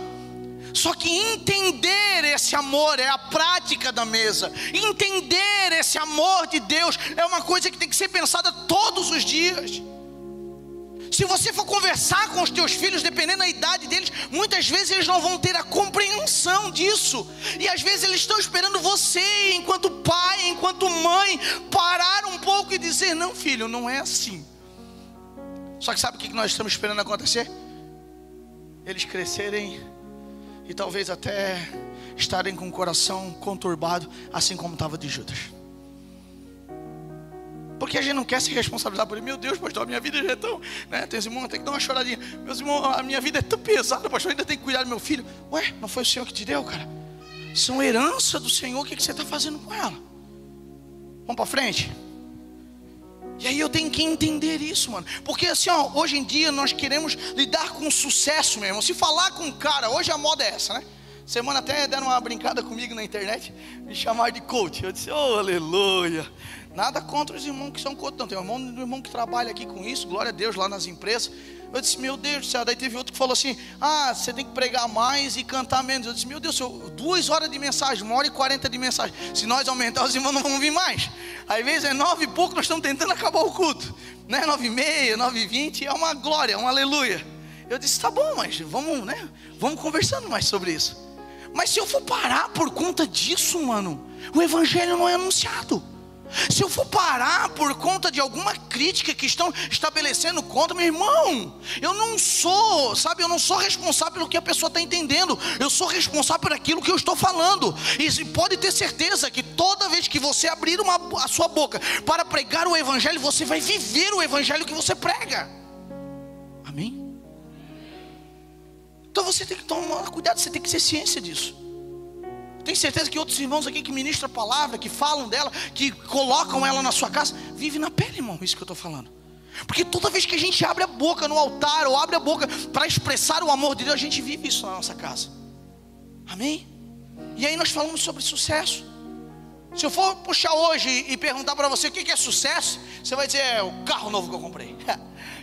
Só que entender esse amor é a prática da mesa. Entender esse amor de Deus é uma coisa que tem que ser pensada todos os dias. Se você for conversar com os teus filhos, dependendo da idade deles, muitas vezes eles não vão ter a compreensão disso. E às vezes eles estão esperando você, enquanto pai, enquanto mãe, parar um pouco e dizer: não, filho, não é assim. Só que sabe o que nós estamos esperando acontecer? Eles crescerem e talvez até estarem com o coração conturbado, assim como estava de Judas. Porque a gente não quer se responsabilizar por ele. Meu Deus, pastor, a minha vida já é tão... né? Tem irmãos, tem que dar uma choradinha. Meus irmãos, a minha vida é tão pesada, pastor, ainda tem que cuidar do meu filho. Ué, não foi o Senhor que te deu, cara? São herança do Senhor, o que você está fazendo com ela? Vamos para frente? E aí eu tenho que entender isso, mano. Porque assim, ó, hoje em dia nós queremos lidar com sucesso mesmo. Se falar com um cara, hoje a moda é essa, né? Semana até deram uma brincada comigo na internet, me chamaram de coach. Eu disse: oh, aleluia. Nada contra os irmãos que são coach, não. Tem um irmão que trabalha aqui com isso, glória a Deus, lá nas empresas. Eu disse: meu Deus do céu. Daí teve outro que falou assim: ah, você tem que pregar mais e cantar menos. Eu disse: meu Deus do céu, 2 horas de mensagem, 1h40 de mensagem. Se nós aumentar, os irmãos não vão vir mais. Às vezes é 9 e pouco, nós estamos tentando acabar o culto, né? 9h30, 9h20, é uma glória, um aleluia. Eu disse: tá bom, mas vamos, né? Vamos conversando mais sobre isso. Mas se eu for parar por conta disso, mano, o evangelho não é anunciado. Se eu for parar por conta de alguma crítica que estão estabelecendo contra, meu irmão, eu não sou, sabe, eu não sou responsável pelo que a pessoa está entendendo. Eu sou responsável por aquilo que eu estou falando. E pode ter certeza que toda vez que você abrir a sua boca para pregar o evangelho, você vai viver o evangelho que você prega. Amém? Então você tem que tomar cuidado, você tem que ter ciência disso. Tenho certeza que outros irmãos aqui que ministram a palavra, que falam dela, que colocam ela na sua casa, vivem na pele, irmão, isso que eu estou falando. Porque toda vez que a gente abre a boca no altar, ou abre a boca para expressar o amor de Deus, a gente vive isso na nossa casa. Amém? E aí nós falamos sobre sucesso. Se eu for puxar hoje e perguntar para você o que é sucesso, você vai dizer: é o carro novo que eu comprei.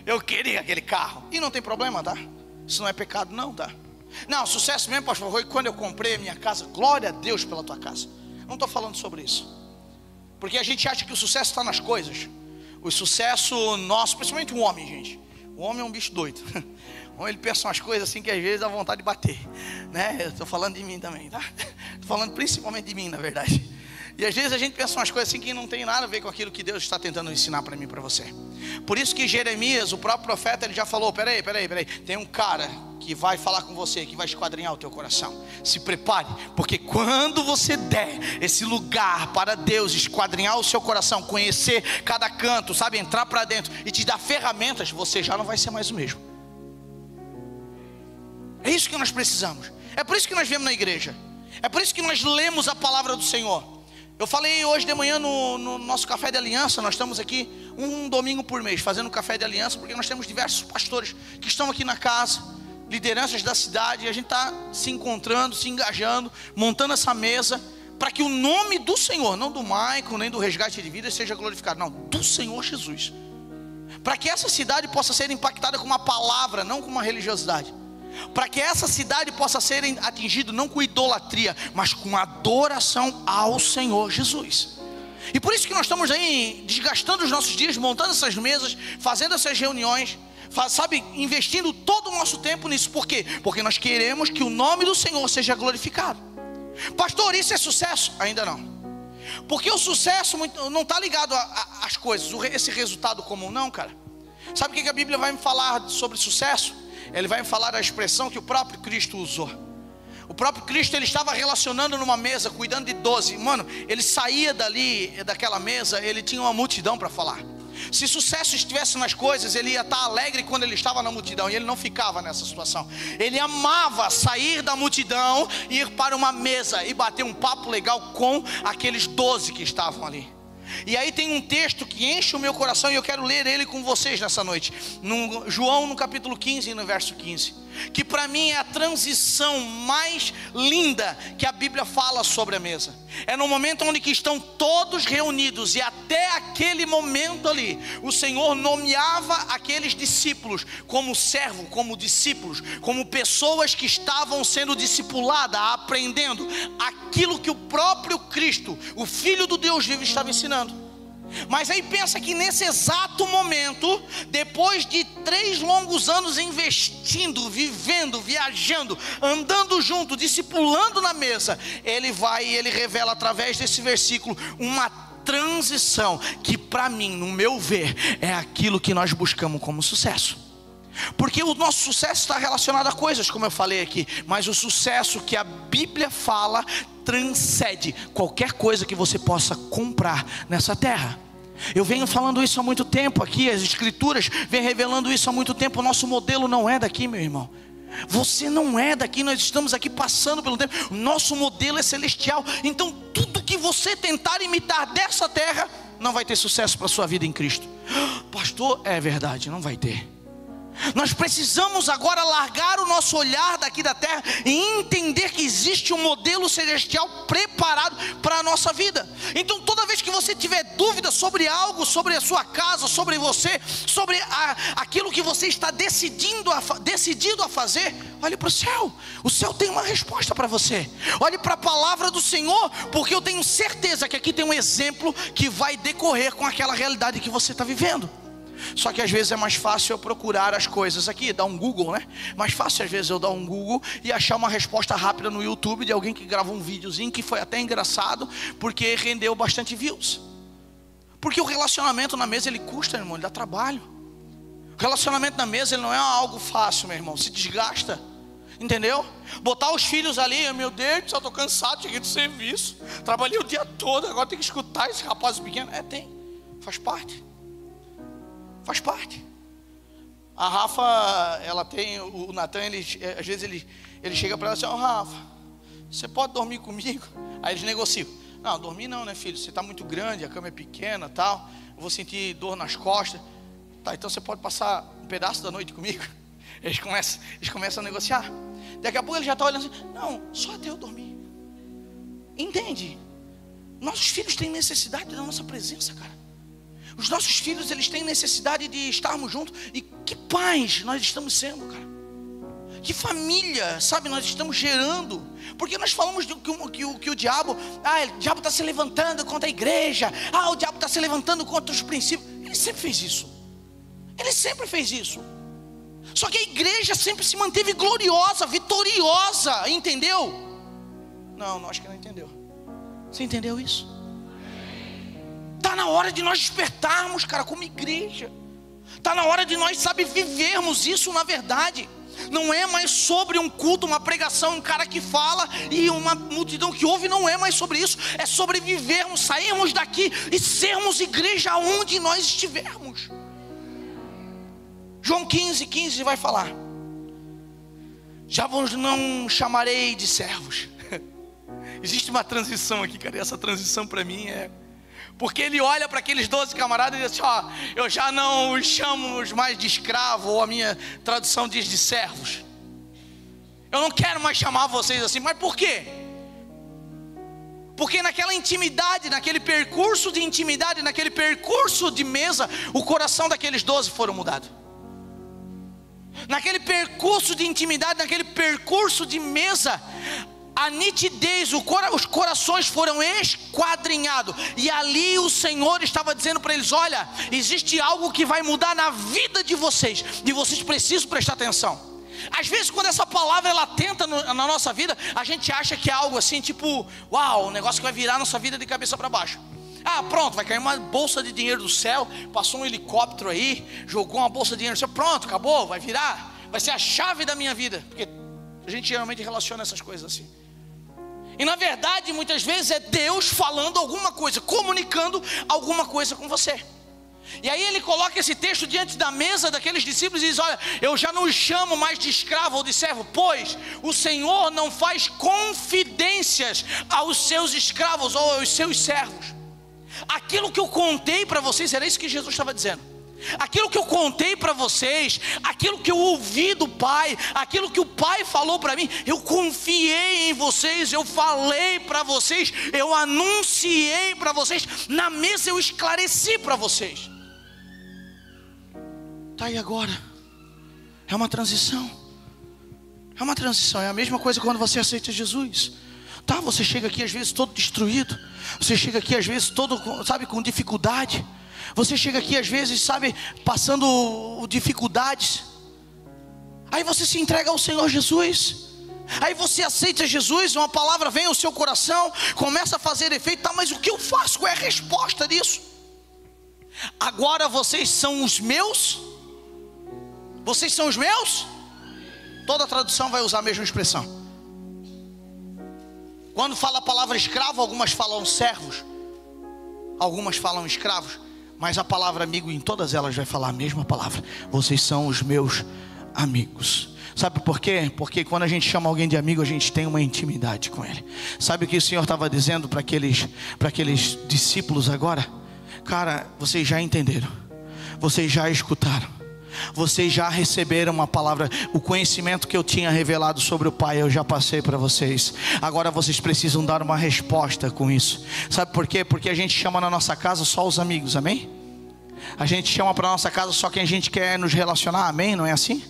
Eu queria aquele carro. E não tem problema, tá? Isso não é pecado não, tá? Não, sucesso mesmo, pastor, foi quando eu comprei a minha casa. Glória a Deus pela tua casa. Não estou falando sobre isso. Porque a gente acha que o sucesso está nas coisas. O sucesso nosso, principalmente o homem, gente. O homem é um bicho doido. O homem, ele pensa umas coisas assim que às vezes dá vontade de bater, né? Eu estou falando de mim também, tá? Estou falando principalmente de mim, na verdade. E às vezes a gente pensa umas coisas assim que não tem nada a ver com aquilo que Deus está tentando ensinar para mim e para você. Por isso que Jeremias, o próprio profeta, ele já falou: peraí, tem um cara que vai falar com você, que vai esquadrinhar o teu coração. Se prepare, porque quando você der esse lugar para Deus esquadrinhar o seu coração, conhecer cada canto, sabe, entrar para dentro e te dar ferramentas, você já não vai ser mais o mesmo. É isso que nós precisamos. É por isso que nós viemos na igreja. É por isso que nós lemos a palavra do Senhor. Eu falei hoje de manhã no nosso café de aliança. Nós estamos aqui um domingo por mês fazendo café de aliança, porque nós temos diversos pastores que estão aqui na casa, lideranças da cidade, e a gente está se encontrando, se engajando, montando essa mesa, para que o nome do Senhor, não do Maicon, nem do Resgate de Vida, seja glorificado, não, do Senhor Jesus, para que essa cidade possa ser impactada com uma palavra, não com uma religiosidade, para que essa cidade possa ser atingida não com idolatria, mas com adoração ao Senhor Jesus. E por isso que nós estamos aí desgastando os nossos dias, montando essas mesas, fazendo essas reuniões, sabe, investindo todo o nosso tempo nisso. Por quê? Porque nós queremos que o nome do Senhor seja glorificado. Pastor, isso é sucesso? Ainda não. Porque o sucesso não está ligado às coisas, esse resultado comum, não, cara. Sabe o que a Bíblia vai me falar sobre sucesso? Ele vai me falar a expressão que o próprio Cristo usou. O próprio Cristo, ele estava relacionando numa mesa, cuidando de 12. Mano, ele saía daquela mesa, ele tinha uma multidão para falar. Se sucesso estivesse nas coisas, ele ia estar alegre quando ele estava na multidão. E ele não ficava nessa situação. Ele amava sair da multidão, ir para uma mesa e bater um papo legal com aqueles 12 que estavam ali. E aí tem um texto que enche o meu coração e eu quero ler ele com vocês nessa noite. No João, no capítulo 15, no verso 15. Que para mim é a transição mais linda que a Bíblia fala sobre a mesa. É no momento onde que estão todos reunidos, e até aquele momento ali, o Senhor nomeava aqueles discípulos como servo, como discípulos, como pessoas que estavam sendo discipuladas, aprendendo aquilo que o próprio Cristo, o Filho do Deus vivo, estava ensinando. Mas aí pensa que nesse exato momento, depois de 3 longos anos investindo, vivendo, viajando, andando junto, discipulando na mesa, ele vai e ele revela através desse versículo uma transição que para mim, no meu ver, é aquilo que nós buscamos como sucesso. Porque o nosso sucesso está relacionado a coisas, como eu falei aqui, mas o sucesso que a Bíblia fala transcende qualquer coisa que você possa comprar nessa terra. Eu venho falando isso há muito tempo aqui, as escrituras vêm revelando isso há muito tempo. O nosso modelo não é daqui, meu irmão. Você não é daqui, nós estamos aqui passando pelo tempo. O nosso modelo é celestial. Então tudo que você tentar imitar dessa terra não vai ter sucesso para a sua vida em Cristo. Pastor, é verdade, não vai ter. Nós precisamos agora largar o nosso olhar daqui da terra e entender que existe um modelo celestial preparado para a nossa vida. Então toda vez que você tiver dúvida sobre algo, sobre a sua casa, sobre você, sobre aquilo que você está decidido a fazer, olhe para o céu. O céu tem uma resposta para você. Olhe para a palavra do Senhor, porque eu tenho certeza que aqui tem um exemplo que vai decorrer com aquela realidade que você está vivendo. Só que às vezes é mais fácil eu procurar as coisas aqui, dar um Google, né? Mais fácil às vezes eu dar um Google e achar uma resposta rápida no YouTube de alguém que gravou um videozinho que foi até engraçado, porque rendeu bastante views. Porque o relacionamento na mesa, ele custa, irmão, ele dá trabalho. O relacionamento na mesa, ele não é algo fácil, meu irmão, se desgasta. Entendeu? Botar os filhos ali, meu Deus, só estou cansado, cheguei do serviço, trabalhei o dia todo, agora tem que escutar esse rapaz pequeno. Faz parte. Faz parte. A Rafa, ela tem, o Natan, às vezes ele chega para ela assim: ó, Rafa, você pode dormir comigo? Aí eles negociam. Não, dormir não, né, filho? Você está muito grande, a cama é pequena, tal. Eu vou sentir dor nas costas. Tá, então você pode passar um pedaço da noite comigo? Eles começam a negociar. Daqui a pouco ele já está olhando assim: não, só até eu dormir. Entende? Nossos filhos têm necessidade da nossa presença, cara. Os nossos filhos, eles têm necessidade de estarmos juntos. E que pais nós estamos sendo, cara. Que família, sabe, nós estamos gerando. Porque nós falamos que o diabo está se levantando contra a igreja. O diabo está se levantando contra os princípios. Ele sempre fez isso. Ele sempre fez isso. Só que a igreja sempre se manteve gloriosa, vitoriosa, entendeu? Não, acho que não entendeu. Você entendeu isso? Está na hora de nós despertarmos, cara, como igreja. Está na hora de nós, vivermos isso na verdade. Não é mais sobre um culto, uma pregação, um cara que fala e uma multidão que ouve. Não é mais sobre isso. É sobre vivermos, sairmos daqui e sermos igreja onde nós estivermos. João 15 vai falar: já vos não chamarei de servos. Existe uma transição aqui, cara, e essa transição para mim é... Porque ele olha para aqueles 12 camaradas e diz assim: eu já não os chamo mais de escravo, ou a minha tradução diz de servos. Eu não quero mais chamar vocês assim. Mas por quê? Porque naquela intimidade, naquele percurso de intimidade, naquele percurso de mesa, o coração daqueles 12 foram mudados. Naquele percurso de intimidade, naquele percurso de mesa, a nitidez, os corações foram esquadrinhados. E ali o Senhor estava dizendo para eles: olha, existe algo que vai mudar na vida de vocês, e vocês precisam prestar atenção. Às vezes quando essa palavra ela tenta na nossa vida, a gente acha que é algo assim, tipo, uau, um negócio que vai virar nossa vida de cabeça para baixo. Pronto, vai cair uma bolsa de dinheiro do céu, passou um helicóptero aí, jogou uma bolsa de dinheiro do céu, pronto, acabou, vai virar, vai ser a chave da minha vida. Porque a gente geralmente relaciona essas coisas assim. E na verdade, muitas vezes é Deus falando alguma coisa, comunicando alguma coisa com você. E aí ele coloca esse texto diante da mesa daqueles discípulos e diz: olha, eu já não os chamo mais de escravo ou de servo, pois o Senhor não faz confidências aos seus escravos ou aos seus servos. Aquilo que eu contei para vocês, era isso que Jesus estava dizendo. Aquilo que eu contei para vocês, aquilo que eu ouvi do Pai, aquilo que o Pai falou para mim, eu confiei em vocês, eu falei para vocês, eu anunciei para vocês, na mesa eu esclareci para vocês. Tá aí agora, é uma transição. É uma transição, é a mesma coisa quando você aceita Jesus. Tá, você chega aqui às vezes todo destruído, você chega aqui às vezes todo, sabe, com dificuldade. Você chega aqui às vezes, sabe, passando dificuldades. Aí você se entrega ao Senhor Jesus. Aí você aceita Jesus, uma palavra vem ao seu coração, começa a fazer efeito. Tá, mas o que eu faço? Qual é a resposta disso? Agora vocês são os meus? Vocês são os meus? Toda tradução vai usar a mesma expressão. Quando fala a palavra escravo, algumas falam servos, algumas falam escravos, mas a palavra amigo em todas elas vai falar a mesma palavra. Vocês são os meus amigos. Sabe por quê? Porque quando a gente chama alguém de amigo, a gente tem uma intimidade com ele. Sabe o que o Senhor estava dizendo para aqueles discípulos agora? Cara, vocês já entenderam, vocês já escutaram, vocês já receberam uma palavra. O conhecimento que eu tinha revelado sobre o Pai, eu já passei para vocês. Agora vocês precisam dar uma resposta com isso. Sabe por quê? Porque a gente chama na nossa casa só os amigos, amém? A gente chama para nossa casa só quem a gente quer nos relacionar, amém? Não é assim?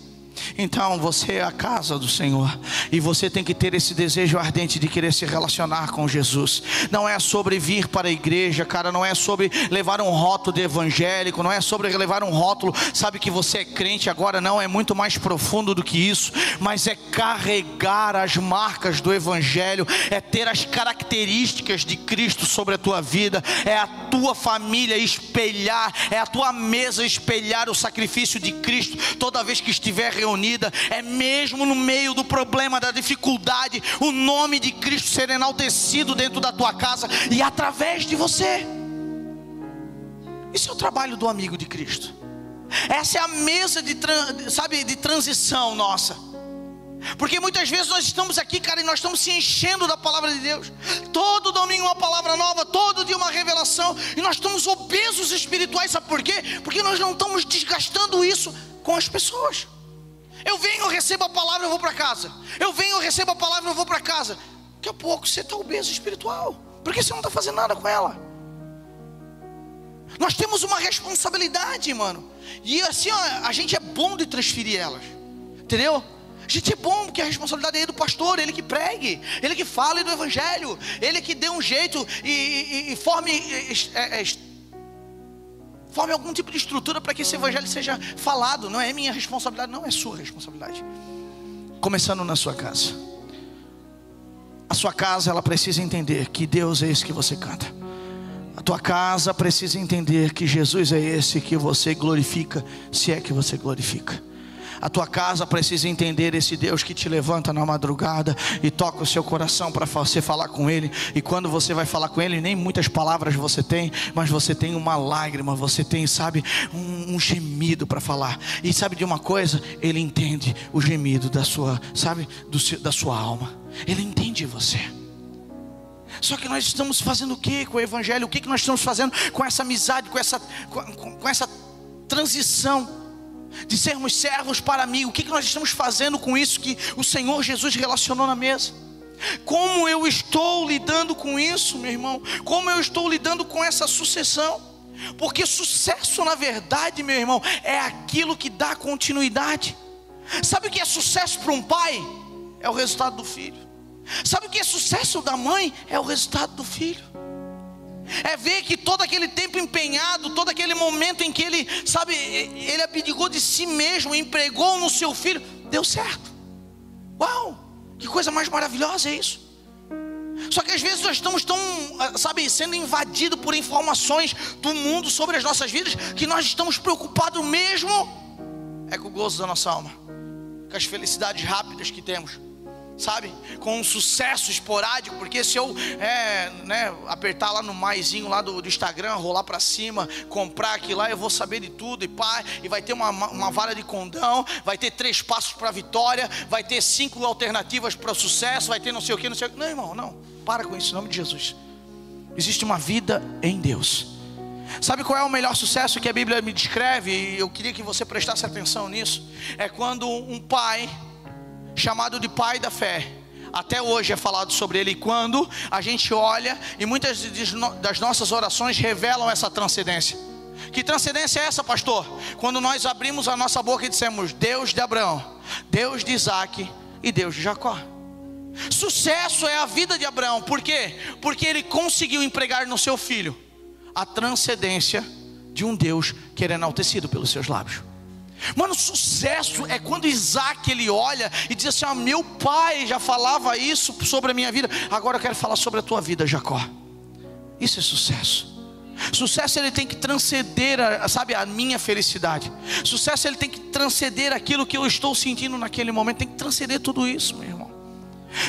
Então você é a casa do Senhor, e você tem que ter esse desejo ardente de querer se relacionar com Jesus. Não é sobre vir para a igreja, cara, não é sobre levar um rótulo de evangélico, não é sobre levar um rótulo, sabe, que você é crente agora. Não, é muito mais profundo do que isso. Mas é carregar as marcas do evangelho, é ter as características de Cristo sobre a tua vida, é a tua família espelhar, é a tua mesa espelhar o sacrifício de Cristo toda vez que estiver reunida. É mesmo no meio do problema, da dificuldade, o nome de Cristo ser enaltecido dentro da tua casa e através de você. Isso é o trabalho do amigo de Cristo. Essa é a mesa de transição nossa. Porque muitas vezes nós estamos aqui, cara, e nós estamos se enchendo da palavra de Deus. Todo domingo uma palavra nova, todo dia uma revelação, e nós estamos obesos espirituais. Sabe por quê? Porque nós não estamos desgastando isso com as pessoas. Eu venho, eu recebo a palavra, eu vou para casa. Eu venho, eu recebo a palavra, eu vou para casa. Daqui a pouco você está obeso espiritual, porque você não está fazendo nada com ela. Nós temos uma responsabilidade, mano. E assim, ó, a gente é bom de transferir elas, entendeu? A gente é bom, porque a responsabilidade é do pastor, ele que pregue, ele que fale do evangelho, ele que dê um jeito e forme algum tipo de estrutura para que esse evangelho seja falado. Não é minha responsabilidade, não é sua responsabilidade. Começando na sua casa. A sua casa, ela precisa entender que Deus é esse que você canta. A tua casa precisa entender que Jesus é esse que você glorifica, se é que você glorifica. A tua casa precisa entender esse Deus que te levanta na madrugada e toca o seu coração para você falar com Ele. E quando você vai falar com Ele, nem muitas palavras você tem, mas você tem uma lágrima, você tem, sabe, um gemido para falar. E sabe de uma coisa? Ele entende o gemido da sua, sabe, da sua alma. Ele entende você. Só que nós estamos fazendo o que com o evangelho? O que nós estamos fazendo com essa amizade, com essa transição de sermos servos para amigos? O que nós estamos fazendo com isso que o Senhor Jesus relacionou na mesa? Como eu estou lidando com isso, meu irmão? Como eu estou lidando com essa sucessão? Porque sucesso, na verdade, meu irmão, é aquilo que dá continuidade. Sabe o que é sucesso para um pai? É o resultado do filho. Sabe o que é sucesso da mãe? É o resultado do filho. É ver que todo aquele tempo empenhado, todo aquele momento em que ele, sabe, ele abdicou de si mesmo, empregou no seu filho, deu certo. Uau, que coisa mais maravilhosa é isso. Só que às vezes nós estamos tão, sabe, sendo invadidos por informações do mundo sobre as nossas vidas, que nós estamos preocupados mesmo com o gozo da nossa alma, com as felicidades rápidas que temos, sabe, com um sucesso esporádico. Porque se eu apertar lá no maisinho lá do Instagram, rolar para cima, comprar aquilo lá, eu vou saber de tudo, e vai ter uma vara de condão, vai ter 3 passos para a vitória, vai ter 5 alternativas para o sucesso, vai ter não sei o que, não sei o que. Não, irmão, não, para com isso, em nome de Jesus. existe uma vida em Deus. Sabe qual é o melhor sucesso que a Bíblia me descreve? E eu queria que você prestasse atenção nisso. É quando um pai, chamado de pai da fé, até hoje é falado sobre ele. E quando a gente olha, e muitas das nossas orações revelam essa transcendência. Que transcendência é essa, pastor? Quando nós abrimos a nossa boca e dissemos: Deus de Abraão, Deus de Isaac e Deus de Jacó. Sucesso é a vida de Abraão. Por quê? Porque ele conseguiu empregar no seu filho a transcendência de um Deus que era enaltecido pelos seus lábios. Mano, sucesso é quando Isaac ele olha e diz assim: meu pai já falava isso sobre a minha vida, agora eu quero falar sobre a tua vida, Jacó. Isso é sucesso. Sucesso ele tem que transcender a minha felicidade. Sucesso ele tem que transcender aquilo que eu estou sentindo naquele momento. Tem que transcender tudo isso, meu irmão.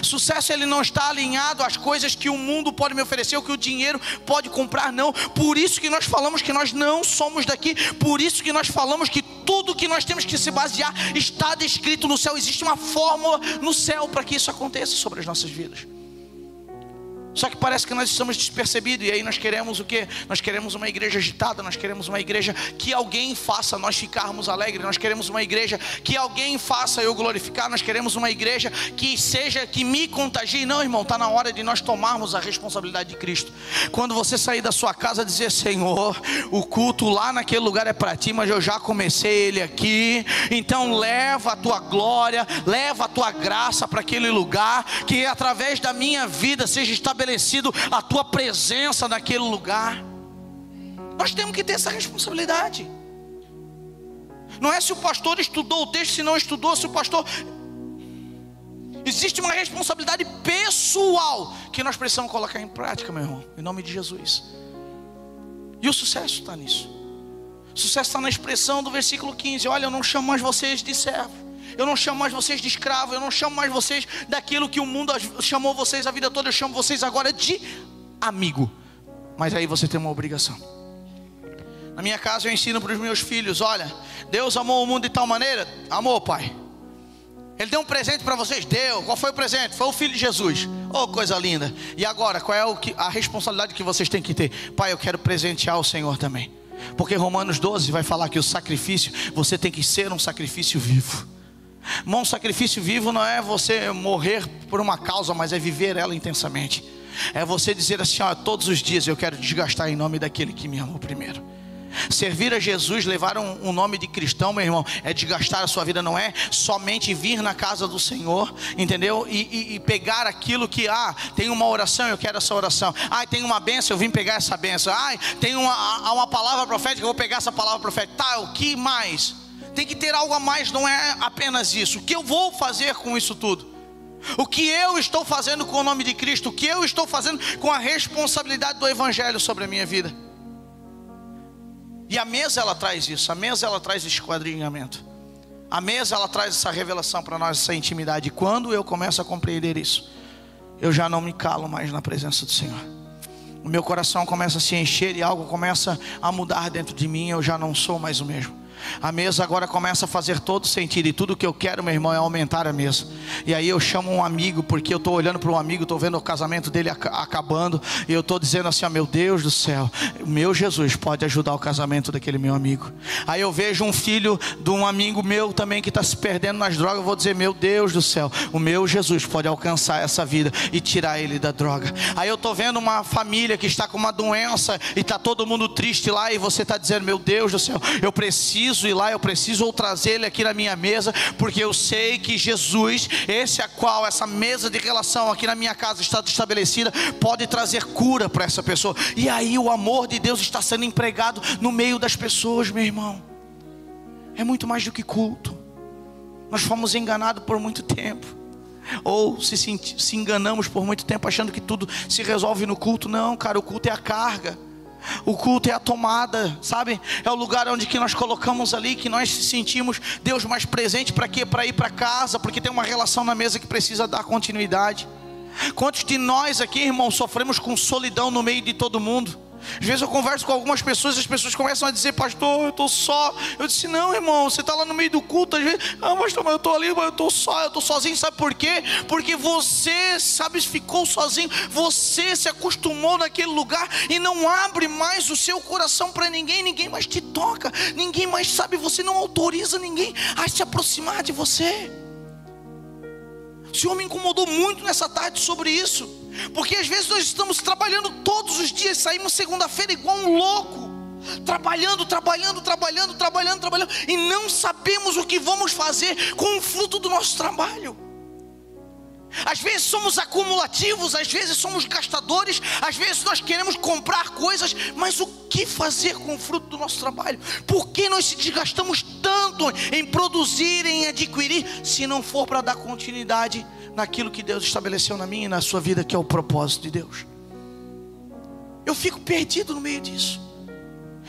Sucesso ele não está alinhado às coisas que o mundo pode me oferecer, ou que o dinheiro pode comprar, não. Por isso que nós falamos que nós não somos daqui. Por isso que nós falamos que tudo que nós temos que se basear está descrito no céu. Existe uma fórmula no céu para que isso aconteça sobre as nossas vidas. Só que parece que nós estamos despercebidos. E aí nós queremos o quê? Nós queremos uma igreja agitada. Nós queremos uma igreja que alguém faça nós ficarmos alegres. Nós queremos uma igreja que alguém faça eu glorificar. Nós queremos uma igreja que seja, que me contagie. Não, irmão, está na hora de nós tomarmos a responsabilidade de Cristo. Quando você sair da sua casa, dizer: Senhor, o culto lá naquele lugar é para ti, mas eu já comecei ele aqui. Então leva a tua glória, leva a tua graça para aquele lugar, que através da minha vida seja estabelecido a tua presença naquele lugar. Nós temos que ter essa responsabilidade. Não é se o pastor estudou o texto, se não estudou, se o pastor... Existe uma responsabilidade pessoal que nós precisamos colocar em prática, meu irmão, em nome de Jesus. E o sucesso está nisso. O sucesso está na expressão do versículo 15. Olha, eu não chamo mais vocês de servo, eu não chamo mais vocês de escravo, eu não chamo mais vocês daquilo que o mundo chamou vocês a vida toda. Eu chamo vocês agora de amigo. Mas aí você tem uma obrigação. Na minha casa eu ensino para os meus filhos: olha, Deus amou o mundo de tal maneira. Amou, pai. Ele deu um presente para vocês? Deu. Qual foi o presente? Foi o Filho de Jesus. Oh, coisa linda. E agora, qual é a responsabilidade que vocês têm que ter? Pai, eu quero presentear o Senhor também. Porque Romanos 12 vai falar que o sacrifício, você tem que ser um sacrifício vivo. Um sacrifício vivo não é você morrer por uma causa, mas é viver ela intensamente. É você dizer assim: ó, todos os dias eu quero desgastar em nome daquele que me amou primeiro. Servir a Jesus, levar um nome de cristão, meu irmão, é desgastar a sua vida. Não é somente vir na casa do Senhor, entendeu? E pegar aquilo que, tem uma oração, eu quero essa oração. Tem uma bênção, eu vim pegar essa bênção. Tem uma palavra profética, eu vou pegar essa palavra profética. Tá, o que mais? Tem que ter algo a mais, não é apenas isso. O que eu vou fazer com isso tudo? O que eu estou fazendo com o nome de Cristo? O que eu estou fazendo com a responsabilidade do Evangelho sobre a minha vida? E a mesa ela traz isso. A mesa ela traz esse esquadrinhamento. A mesa ela traz essa revelação para nós, essa intimidade. E quando eu começo a compreender isso, eu já não me calo mais na presença do Senhor. O meu coração começa a se encher e algo começa a mudar dentro de mim. Eu já não sou mais o mesmo. A mesa agora começa a fazer todo sentido. E tudo que eu quero, meu irmão, é aumentar a mesa. E aí eu chamo um amigo, porque eu estou olhando para um amigo, estou vendo o casamento dele acabando, e eu estou dizendo assim: meu Deus do céu, meu Jesus pode ajudar o casamento daquele meu amigo. Aí eu vejo um filho de um amigo meu também que está se perdendo nas drogas. Eu vou dizer: meu Deus do céu, o meu Jesus pode alcançar essa vida e tirar ele da droga. Aí eu estou vendo uma família que está com uma doença e está todo mundo triste lá, e você está dizendo: meu Deus do céu, eu preciso ir lá, eu preciso trazer ele aqui na minha mesa, porque eu sei que Jesus, essa mesa de relação aqui na minha casa está estabelecida, pode trazer cura para essa pessoa. E aí o amor de Deus está sendo empregado no meio das pessoas, meu irmão. É muito mais do que culto. Nós fomos enganados por muito tempo, ou se enganamos por muito tempo achando que tudo se resolve no culto. Não, cara, o culto é a carga. O culto é a tomada, sabe? É o lugar onde que nós colocamos ali, que nós sentimos Deus mais presente. Para quê? Para ir para casa, porque tem uma relação na mesa que precisa dar continuidade. Quantos de nós aqui, irmão, sofremos com solidão no meio de todo mundo? Às vezes eu converso com algumas pessoas e as pessoas começam a dizer: pastor, eu estou só. Eu disse: não, irmão, você está lá no meio do culto. Às vezes: ah, pastor, mas eu estou ali, mas eu estou só, eu estou sozinho. Sabe por quê? Porque você, sabe, ficou sozinho. Você se acostumou naquele lugar e não abre mais o seu coração para ninguém. Ninguém mais te toca, ninguém mais sabe. Você não autoriza ninguém a se aproximar de você. O Senhor me incomodou muito nessa tarde sobre isso, porque às vezes nós estamos trabalhando todos os dias, saímos segunda-feira igual um louco, trabalhando, e não sabemos o que vamos fazer com o fruto do nosso trabalho. Às vezes somos acumulativos, às vezes somos gastadores, às vezes nós queremos comprar coisas, mas o que fazer com o fruto do nosso trabalho? Por que nós se desgastamos tanto em produzir, em adquirir, se não for para dar continuidade naquilo que Deus estabeleceu na minha e na sua vida, que é o propósito de Deus? Eu fico perdido no meio disso.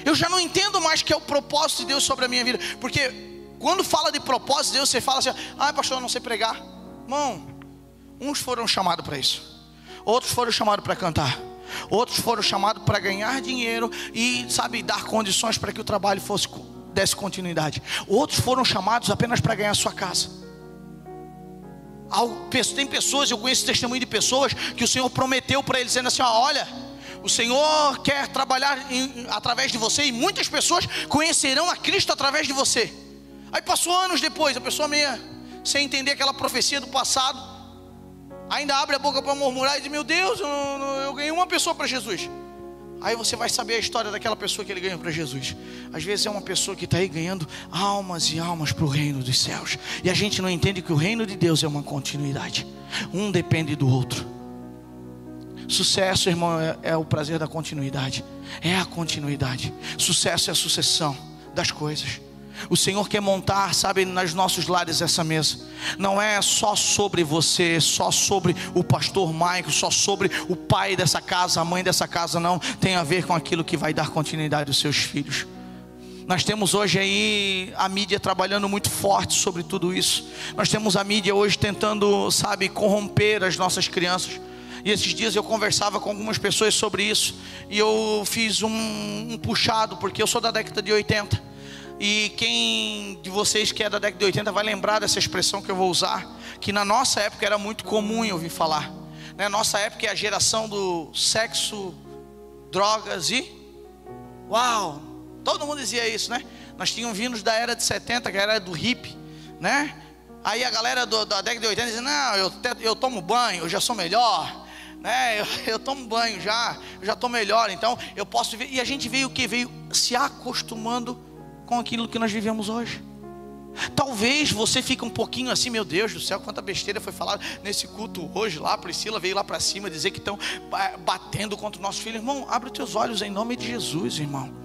Eu já não entendo mais que é o propósito de Deus sobre a minha vida, porque quando fala de propósito de Deus, você fala assim: ah, pastor, eu não sei pregar. Irmão, uns foram chamados para isso, outros foram chamados para cantar, outros foram chamados para ganhar dinheiro e, sabe, dar condições para que o trabalho desse continuidade. Outros foram chamados apenas para ganhar sua casa. Tem pessoas, eu conheço testemunho de pessoas que o Senhor prometeu para eles, dizendo assim: olha, o Senhor quer trabalhar através de você, e muitas pessoas conhecerão a Cristo através de você. Aí passou anos depois, a pessoa meio sem entender aquela profecia do passado, ainda abre a boca para murmurar e diz: meu Deus, eu ganhei uma pessoa para Jesus. Aí você vai saber a história daquela pessoa que ele ganhou para Jesus. Às vezes é uma pessoa que está aí ganhando almas e almas para o reino dos céus, e a gente não entende que o reino de Deus é uma continuidade, um depende do outro. Sucesso, irmão, é o prazer da continuidade, é a continuidade. Sucesso é a sucessão das coisas. O Senhor quer montar, sabe, nos nossos lares essa mesa. Não é só sobre você, só sobre o pastor Maico, só sobre o pai dessa casa, a mãe dessa casa. Não, tem a ver com aquilo que vai dar continuidade aos seus filhos. Nós temos hoje aí a mídia trabalhando muito forte sobre tudo isso. Nós temos a mídia hoje tentando, sabe, corromper as nossas crianças. E esses dias eu conversava com algumas pessoas sobre isso, e eu fiz um puxado, porque eu sou da década de 80. E quem de vocês que é da década de 80 vai lembrar dessa expressão que eu vou usar, que na nossa época era muito comum eu ouvir falar, né? Nossa época é a geração do sexo, drogas e... uau! Todo mundo dizia isso, né? Nós tínhamos vindo da era de 70, que era do hippie, né? Aí a galera da década de 80 dizia: não, eu tomo banho, eu já sou melhor, né? Eu tomo banho eu já estou melhor, então eu posso viver. E a gente veio o que? Veio se acostumando com aquilo que nós vivemos hoje. Talvez você fique um pouquinho assim: meu Deus do céu, quanta besteira foi falada nesse culto hoje. Lá a Priscila veio lá para cima dizer que estão batendo contra o nosso filho. Irmão, abre os teus olhos em nome de Jesus, irmão.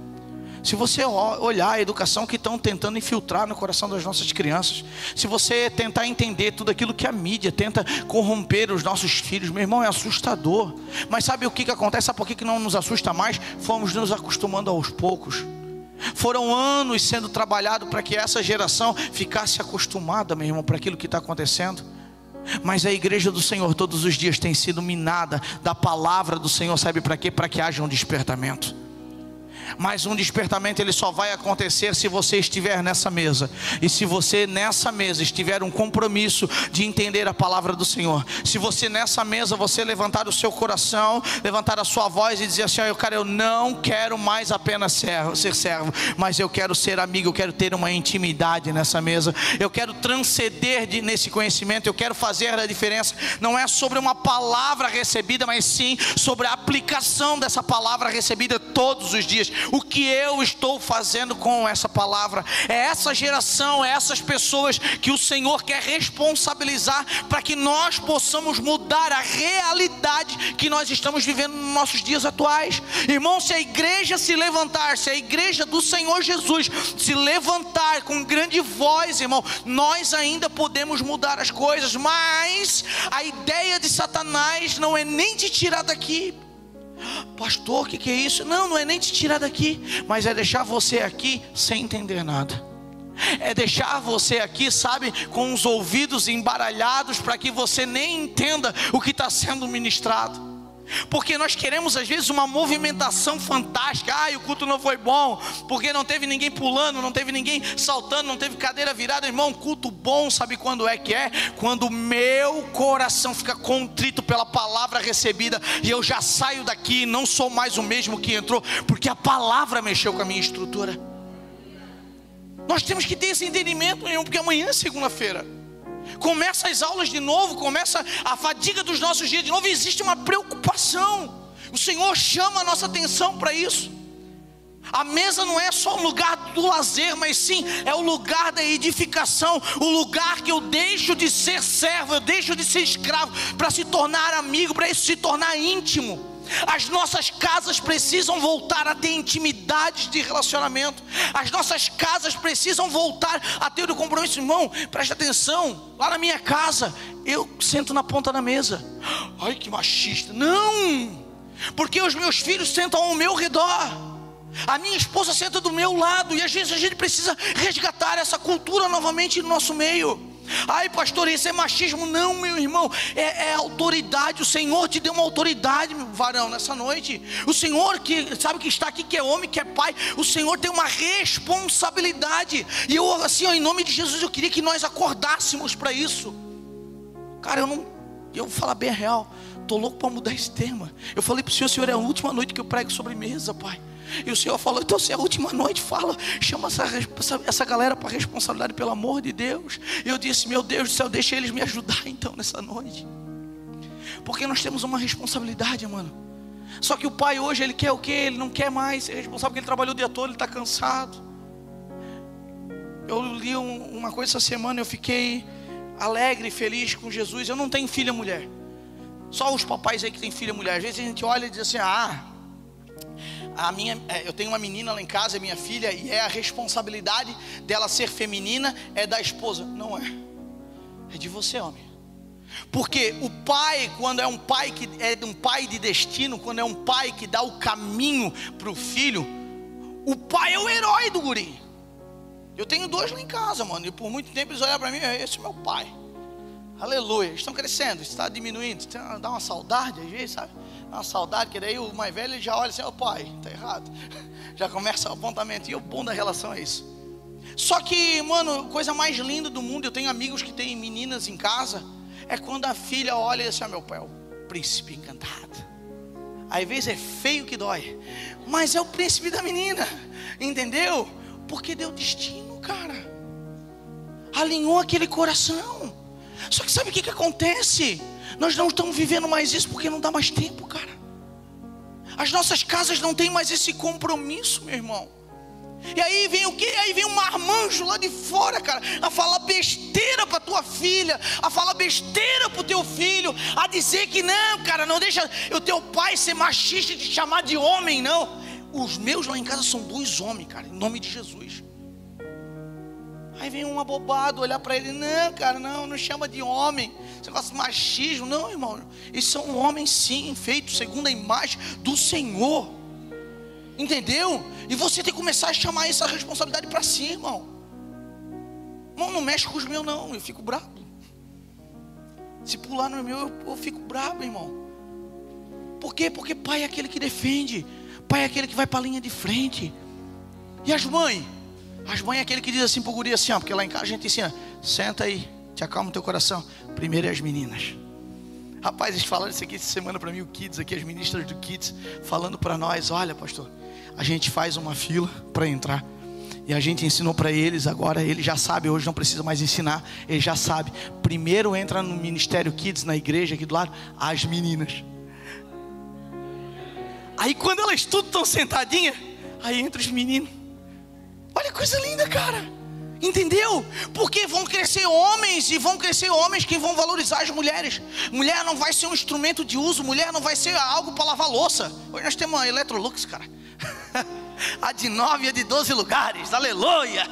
Se você olhar a educação que estão tentando infiltrar no coração das nossas crianças, se você tentar entender tudo aquilo que a mídia tenta corromper os nossos filhos, meu irmão, é assustador. Mas sabe o que acontece? Sabe por que não nos assusta mais? Fomos nos acostumando aos poucos. Foram anos sendo trabalhado para que essa geração ficasse acostumada, meu irmão, para aquilo que está acontecendo. Mas a igreja do Senhor todos os dias tem sido minada da palavra do Senhor. Sabe para quê? Para que haja um despertamento. Mas um despertamento ele só vai acontecer se você estiver nessa mesa. E se você nessa mesa estiver um compromisso de entender a palavra do Senhor. Se você nessa mesa, você levantar o seu coração, levantar a sua voz e dizer assim: eu não quero mais apenas ser servo, mas eu quero ser amigo, eu quero ter uma intimidade nessa mesa. Eu quero transcender nesse conhecimento, eu quero fazer a diferença. Não é sobre uma palavra recebida, mas sim sobre a aplicação dessa palavra recebida todos os dias. O que eu estou fazendo com essa palavra? É essa geração, é essas pessoas que o Senhor quer responsabilizar para que nós possamos mudar a realidade que nós estamos vivendo nos nossos dias atuais. Irmão, se a igreja se levantar, se a igreja do Senhor Jesus se levantar com grande voz, irmão, nós ainda podemos mudar as coisas. Mas a ideia de Satanás não é nem te tirar daqui. Pastor, o que é isso? Não é nem te tirar daqui, mas é deixar você aqui sem entender nada. É deixar você aqui, sabe, com os ouvidos embaralhados, para que você nem entenda o que está sendo ministrado. Porque nós queremos às vezes uma movimentação fantástica. O culto não foi bom, porque não teve ninguém pulando, não teve ninguém saltando, não teve cadeira virada. Irmão, culto bom, sabe quando é que é? Quando o meu coração fica contrito pela palavra recebida, e eu já saio daqui e não sou mais o mesmo que entrou, porque a palavra mexeu com a minha estrutura. Nós temos que ter esse entendimento, irmão, porque amanhã é segunda-feira, começa as aulas de novo, começa a fadiga dos nossos dias de novo, e existe uma preocupação. O Senhor chama a nossa atenção para isso. A mesa não é só um lugar do lazer, mas sim é o lugar da edificação, o lugar que eu deixo de ser servo, eu deixo de ser escravo, para se tornar amigo, para isso se tornar íntimo. As nossas casas precisam voltar a ter intimidades de relacionamento. As nossas casas precisam voltar a ter o compromisso. Irmão, preste atenção. Lá na minha casa, eu sento na ponta da mesa. Ai, que machista. Não, porque os meus filhos sentam ao meu redor, a minha esposa senta do meu lado. E às vezes a gente precisa resgatar essa cultura novamente no nosso meio. Ai, pastor, isso é machismo. Não, meu irmão, é autoridade. O Senhor te deu uma autoridade, meu varão, nessa noite. O Senhor que sabe que está aqui, que é homem, que é pai, o Senhor tem uma responsabilidade. E eu assim, em nome de Jesus, eu queria que nós acordássemos para isso. Cara, eu vou falar bem a real, estou louco para mudar esse tema. Eu falei para o Senhor, é a última noite que eu prego sobre mesa, Pai. E o Senhor falou, então se é a última noite, chama essa galera para responsabilidade, pelo amor de Deus. E eu disse, meu Deus do céu, deixa eles me ajudar então nessa noite. Porque nós temos uma responsabilidade, mano. Só que o pai hoje, ele quer o quê? Ele não quer mais ser responsável, porque ele trabalhou o dia todo, ele está cansado. Eu li uma coisa essa semana, eu fiquei alegre e feliz com Jesus. Eu não tenho filha mulher. Só os papais aí que tem filha mulher. Às vezes a gente olha e diz assim, eu tenho uma menina lá em casa, é minha filha, e a responsabilidade dela ser feminina é da esposa. Não é de você, homem. Porque o pai, quando é um pai que é um pai de destino, quando é um pai que dá o caminho para o filho, o pai é o herói do guri. Eu tenho 2 lá em casa, mano, e por muito tempo eles olharam para mim, esse é meu pai. Aleluia, estão crescendo, está diminuindo, dá uma saudade às vezes, sabe? Dá uma saudade, que daí o mais velho ele já olha assim, pai, está errado. Já começa o apontamento, e o bom da relação é isso. Só que, mano, coisa mais linda do mundo, eu tenho amigos que têm meninas em casa, é quando a filha olha e diz assim, meu pai é o príncipe encantado. Às vezes é feio que dói, mas é o príncipe da menina, entendeu? Porque deu destino, cara. Alinhou aquele coração. Só que sabe o que acontece? Nós não estamos vivendo mais isso porque não dá mais tempo, cara. As nossas casas não têm mais esse compromisso, meu irmão. E aí vem o quê? Aí vem um marmanjo lá de fora, cara, a falar besteira para tua filha, a falar besteira para o teu filho, a dizer que não, cara, não deixa o teu pai ser machista e te chamar de homem, não. Os meus lá em casa são 2 homens, cara, em nome de Jesus. Aí vem um abobado olhar para ele, não, cara, não chama de homem, esse negócio de machismo, não, irmão, eles são homens sim, feitos segundo a imagem do Senhor, entendeu? E você tem que começar a chamar essa responsabilidade para si, irmão. Irmão, não mexe com os meus não, eu fico bravo. Se pular no meu, eu fico bravo, irmão. Por quê? Porque pai é aquele que defende, pai é aquele que vai para a linha de frente. E as mães? As mães é aquele que diz assim pro guri assim, porque lá em casa a gente ensina, senta aí, te acalma o teu coração. Primeiro é as meninas. Rapaz, eles falaram isso aqui essa semana para mim, o Kids aqui, as ministras do Kids, falando para nós, olha pastor, a gente faz uma fila para entrar. E a gente ensinou para eles, agora eles já sabem, hoje não precisa mais ensinar, eles já sabem. Primeiro entra no Ministério Kids, na igreja aqui do lado, as meninas. Aí quando elas tudo estão sentadinhas, aí entra os meninos. Olha que coisa linda, cara. Entendeu? Porque vão crescer homens, e vão crescer homens que vão valorizar as mulheres. Mulher não vai ser um instrumento de uso, mulher não vai ser algo para lavar louça. Hoje nós temos uma Electrolux, cara. A de 9 e a de 12 lugares, aleluia.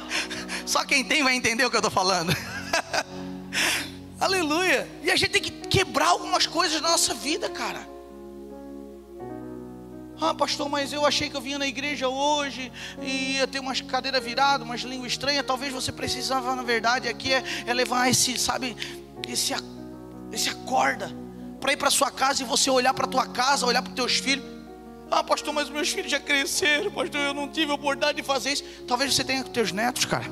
Só quem tem vai entender o que eu estou falando. Aleluia. E a gente tem que quebrar algumas coisas na nossa vida, cara. Pastor, mas eu achei que eu vinha na igreja hoje e ia ter umas cadeiras viradas, umas línguas estranhas. Talvez você precisava, na verdade, aqui é levar esse, sabe, esse acorda para ir para sua casa e você olhar para tua casa, olhar para os teus filhos. Ah, pastor, mas meus filhos já cresceram, pastor, eu não tive a oportunidade de fazer isso. Talvez você tenha com teus netos, cara.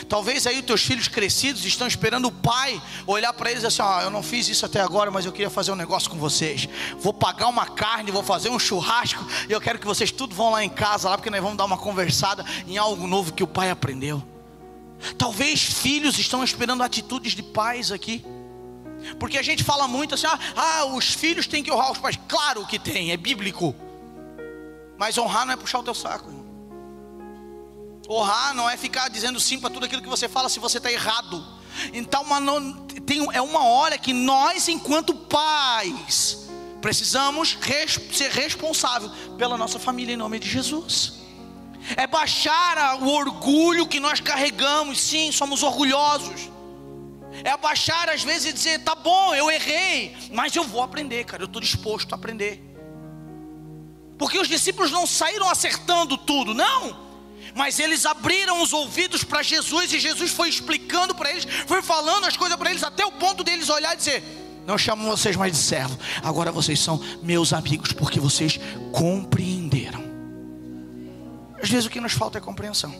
Talvez aí os teus filhos crescidos estão esperando o pai olhar para eles assim: eu não fiz isso até agora, mas eu queria fazer um negócio com vocês. Vou pagar uma carne, vou fazer um churrasco, e eu quero que vocês tudo vão lá em casa, lá, porque nós vamos dar uma conversada em algo novo que o pai aprendeu. Talvez filhos estão esperando atitudes de pais aqui. Porque a gente fala muito assim: os filhos têm que honrar os pais. Claro que tem, é bíblico. Mas honrar não é puxar o teu saco, irmão. Honrar não é ficar dizendo sim para tudo aquilo que você fala se você está errado. Então é uma hora que nós, enquanto pais, precisamos ser responsáveis pela nossa família em nome de Jesus. É baixar o orgulho que nós carregamos. Sim, somos orgulhosos. É abaixar às vezes e dizer: tá bom, eu errei, mas eu vou aprender, cara, eu estou disposto a aprender. Porque os discípulos não saíram acertando tudo, não. Mas eles abriram os ouvidos para Jesus, e Jesus foi explicando para eles, foi falando as coisas para eles, até o ponto deles olhar e dizer: não chamo vocês mais de servo, agora vocês são meus amigos, porque vocês compreenderam. Às vezes o que nos falta é compreensão.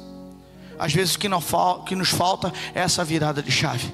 Às vezes o que nos falta é essa virada de chave.